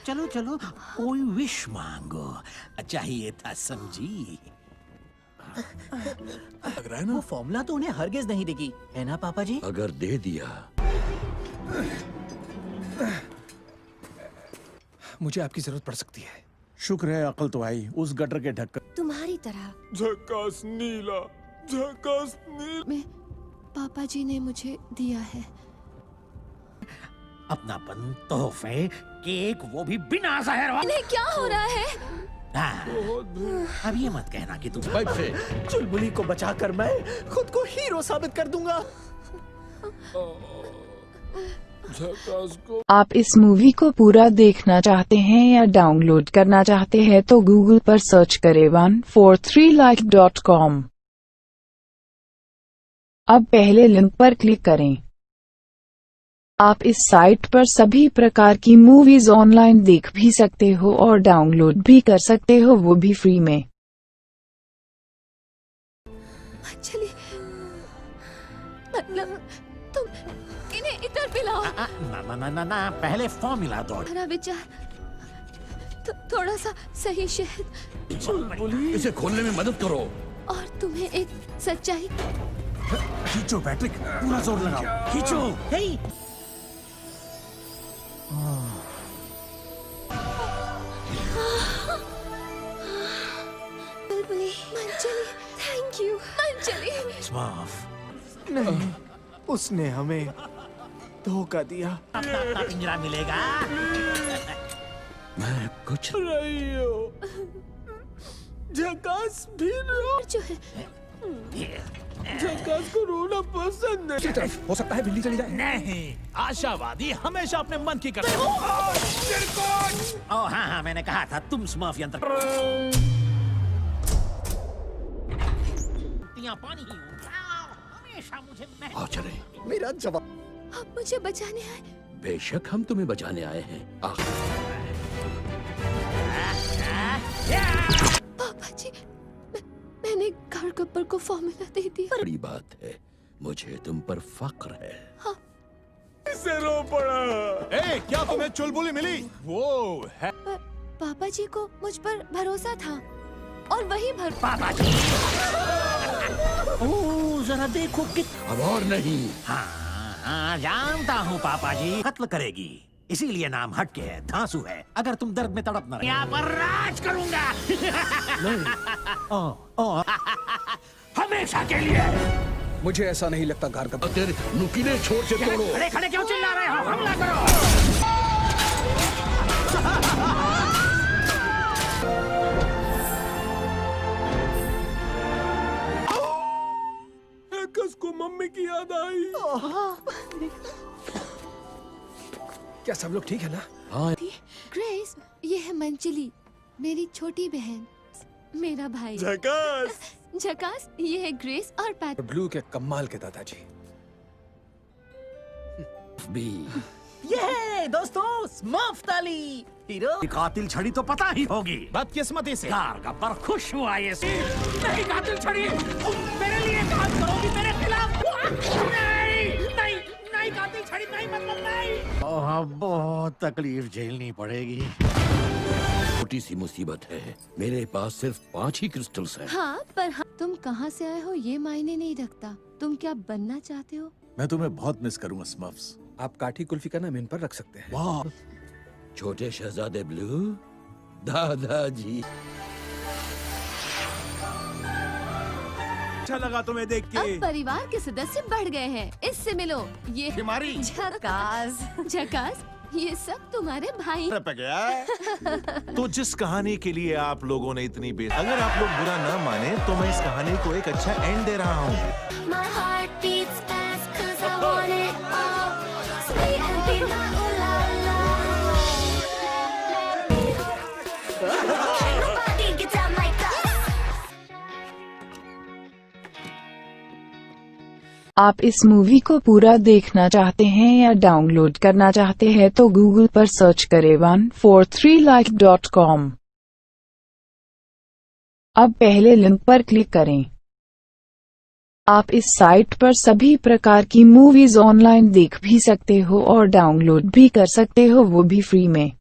चलो चलो, कोई विश मांगो। चाहिए था समझी। लग रहा है ना? वो फॉर्मूला तो उन्हें हरगिज नहीं देगी, है ना पापा जी? अगर दे दिया। मुझे आपकी जरूरत पड़ सकती है। शुक्र है अकल तो आई। उस गटर के ढक्कन तुम्हारी तरह झकास नीला, झकास नीला में पापा जी ने मुझे दिया है। अपनापन, तोहफे, केक, वो भी बिना जहर वाले। इन्हें क्या हो रहा है? अब ये मत कहना कि तुम पाइप से चुलबुली को बचाकर मैं खुद को हीरो साबित कर दूंगा। आप इस मूवी को पूरा देखना चाहते हैं या डाउनलोड करना चाहते हैं तो गूगल पर सर्च करें 143like.com। अब पहले लिंक पर क्लिक करें। आप इस साइट पर सभी प्रकार की मूवीज ऑनलाइन देख भी सकते हो और डाउनलोड भी कर सकते हो, वो भी फ्री में। चलिए, मतलब तुम इन्हें इधर पिलाओ। ना, पहले फॉर्मूला दो। मेरा विचार थोड़ा सा सही शहद। इसे खोलने में मदद करो। और तुम्हें एक सच्चाई खींचो पैट्रिक, पूरा जोर लगाओ, खींचो। हे बुलबुली, मंजली, थैंक यू मंजली। स्मर्फ, नहीं, उसने हमें धोखा दिया। अपना पिंजरा मिलेगा। मैं कुछ झकास भी रो जो है झकास को रोना पसंद नहीं। हो सकता है बिल्ली चली जाए। नहीं, आशावादी हमेशा अपने मन की करते हो। ओह हाँ, मैंने कहा था तुम स्मर्फ यंत्र पानी ही हमेशा मुझे आओ चले। मेरा जवाब। आप मुझे बचाने आए। बेशक हम तुम्हें बचाने आए हैं। पापा जी, मैंने घर गब्बर को फॉर्मूला दे दिया। बड़ी बात है, मुझे तुम पर फक्र है। इसे रो पड़ा। ए, क्या तुम्हें चुलबुली मिली? वो है। पापा जी को मुझ पर भरोसा था और वही पापा जी। ओह, जरा देखो कि अब और नहीं। हाँ, जानता हूँ पापा जी कत्ल करेगी, इसीलिए नाम हट के है, धांसू है। अगर तुम दर्द में तड़प न रहे, यहाँ पर राज करूंगा। हमेशा के लिए। मुझे ऐसा नहीं लगता घर का। तेरे नुकीले छोर से तोड़ो। खड़े खड़े क्यों चिल्ला रहे हो? हमला करो। को मम्मी की याद आई। क्या सब लोग ठीक है ना? हाँ। ग्रेस, ये है मंजली, मेरी छोटी बहन, मेरा भाई। झकास। झकास, ये है ग्रेस और पैट। ब्लू के कमाल के दादाजी। ये दोस्तों, स्मर्फ ताली हीरो। कातिल छड़ी तो पता ही होगी। बदकिस्मती से यार गब्बर खुश हुआ ये नहीं कातिल छड़ी, तुम मेरे लिए काम करोगी मेरे खिलाफ। नहीं नहीं नहीं, कातिल छड़ी नहीं, मतलब नहीं। ओह, बहुत तकलीफ झेलनी पड़ेगी। छोटी सी मुसीबत है, मेरे पास सिर्फ 5 ही क्रिस्टल्स हैं। हाँ, पर तुम कहाँ से आए हो ये मायने नहीं रखता। तुम क्या बनना चाहते हो? मैं तुम्हें बहुत मिस करूंगा स्मर्फ्स। आप काठी कुल्फी का नाम इन पर रख सकते हैं। वाह, छोटे शहजादे ब्लू, दादाजी। अच्छा लगा तुम्हें देख के। अब परिवार के सदस्य बढ़ गए हैं। इससे मिलो, ये बीमारी। झकास। झकास, ये सब तुम्हारे भाई। तो जिस कहानी के लिए आप लोगों ने इतनी अगर आप लोग बुरा ना माने तो मैं इस कहानी को एक अच्छा एंड दे रहा हूँ। आप इस मूवी को पूरा देखना चाहते हैं या डाउनलोड करना चाहते हैं तो गूगल पर सर्च करें 143like.com। अब पहले लिंक पर क्लिक करें। आप इस साइट पर सभी प्रकार की मूवीज ऑनलाइन देख भी सकते हो और डाउनलोड भी कर सकते हो, वो भी फ्री में।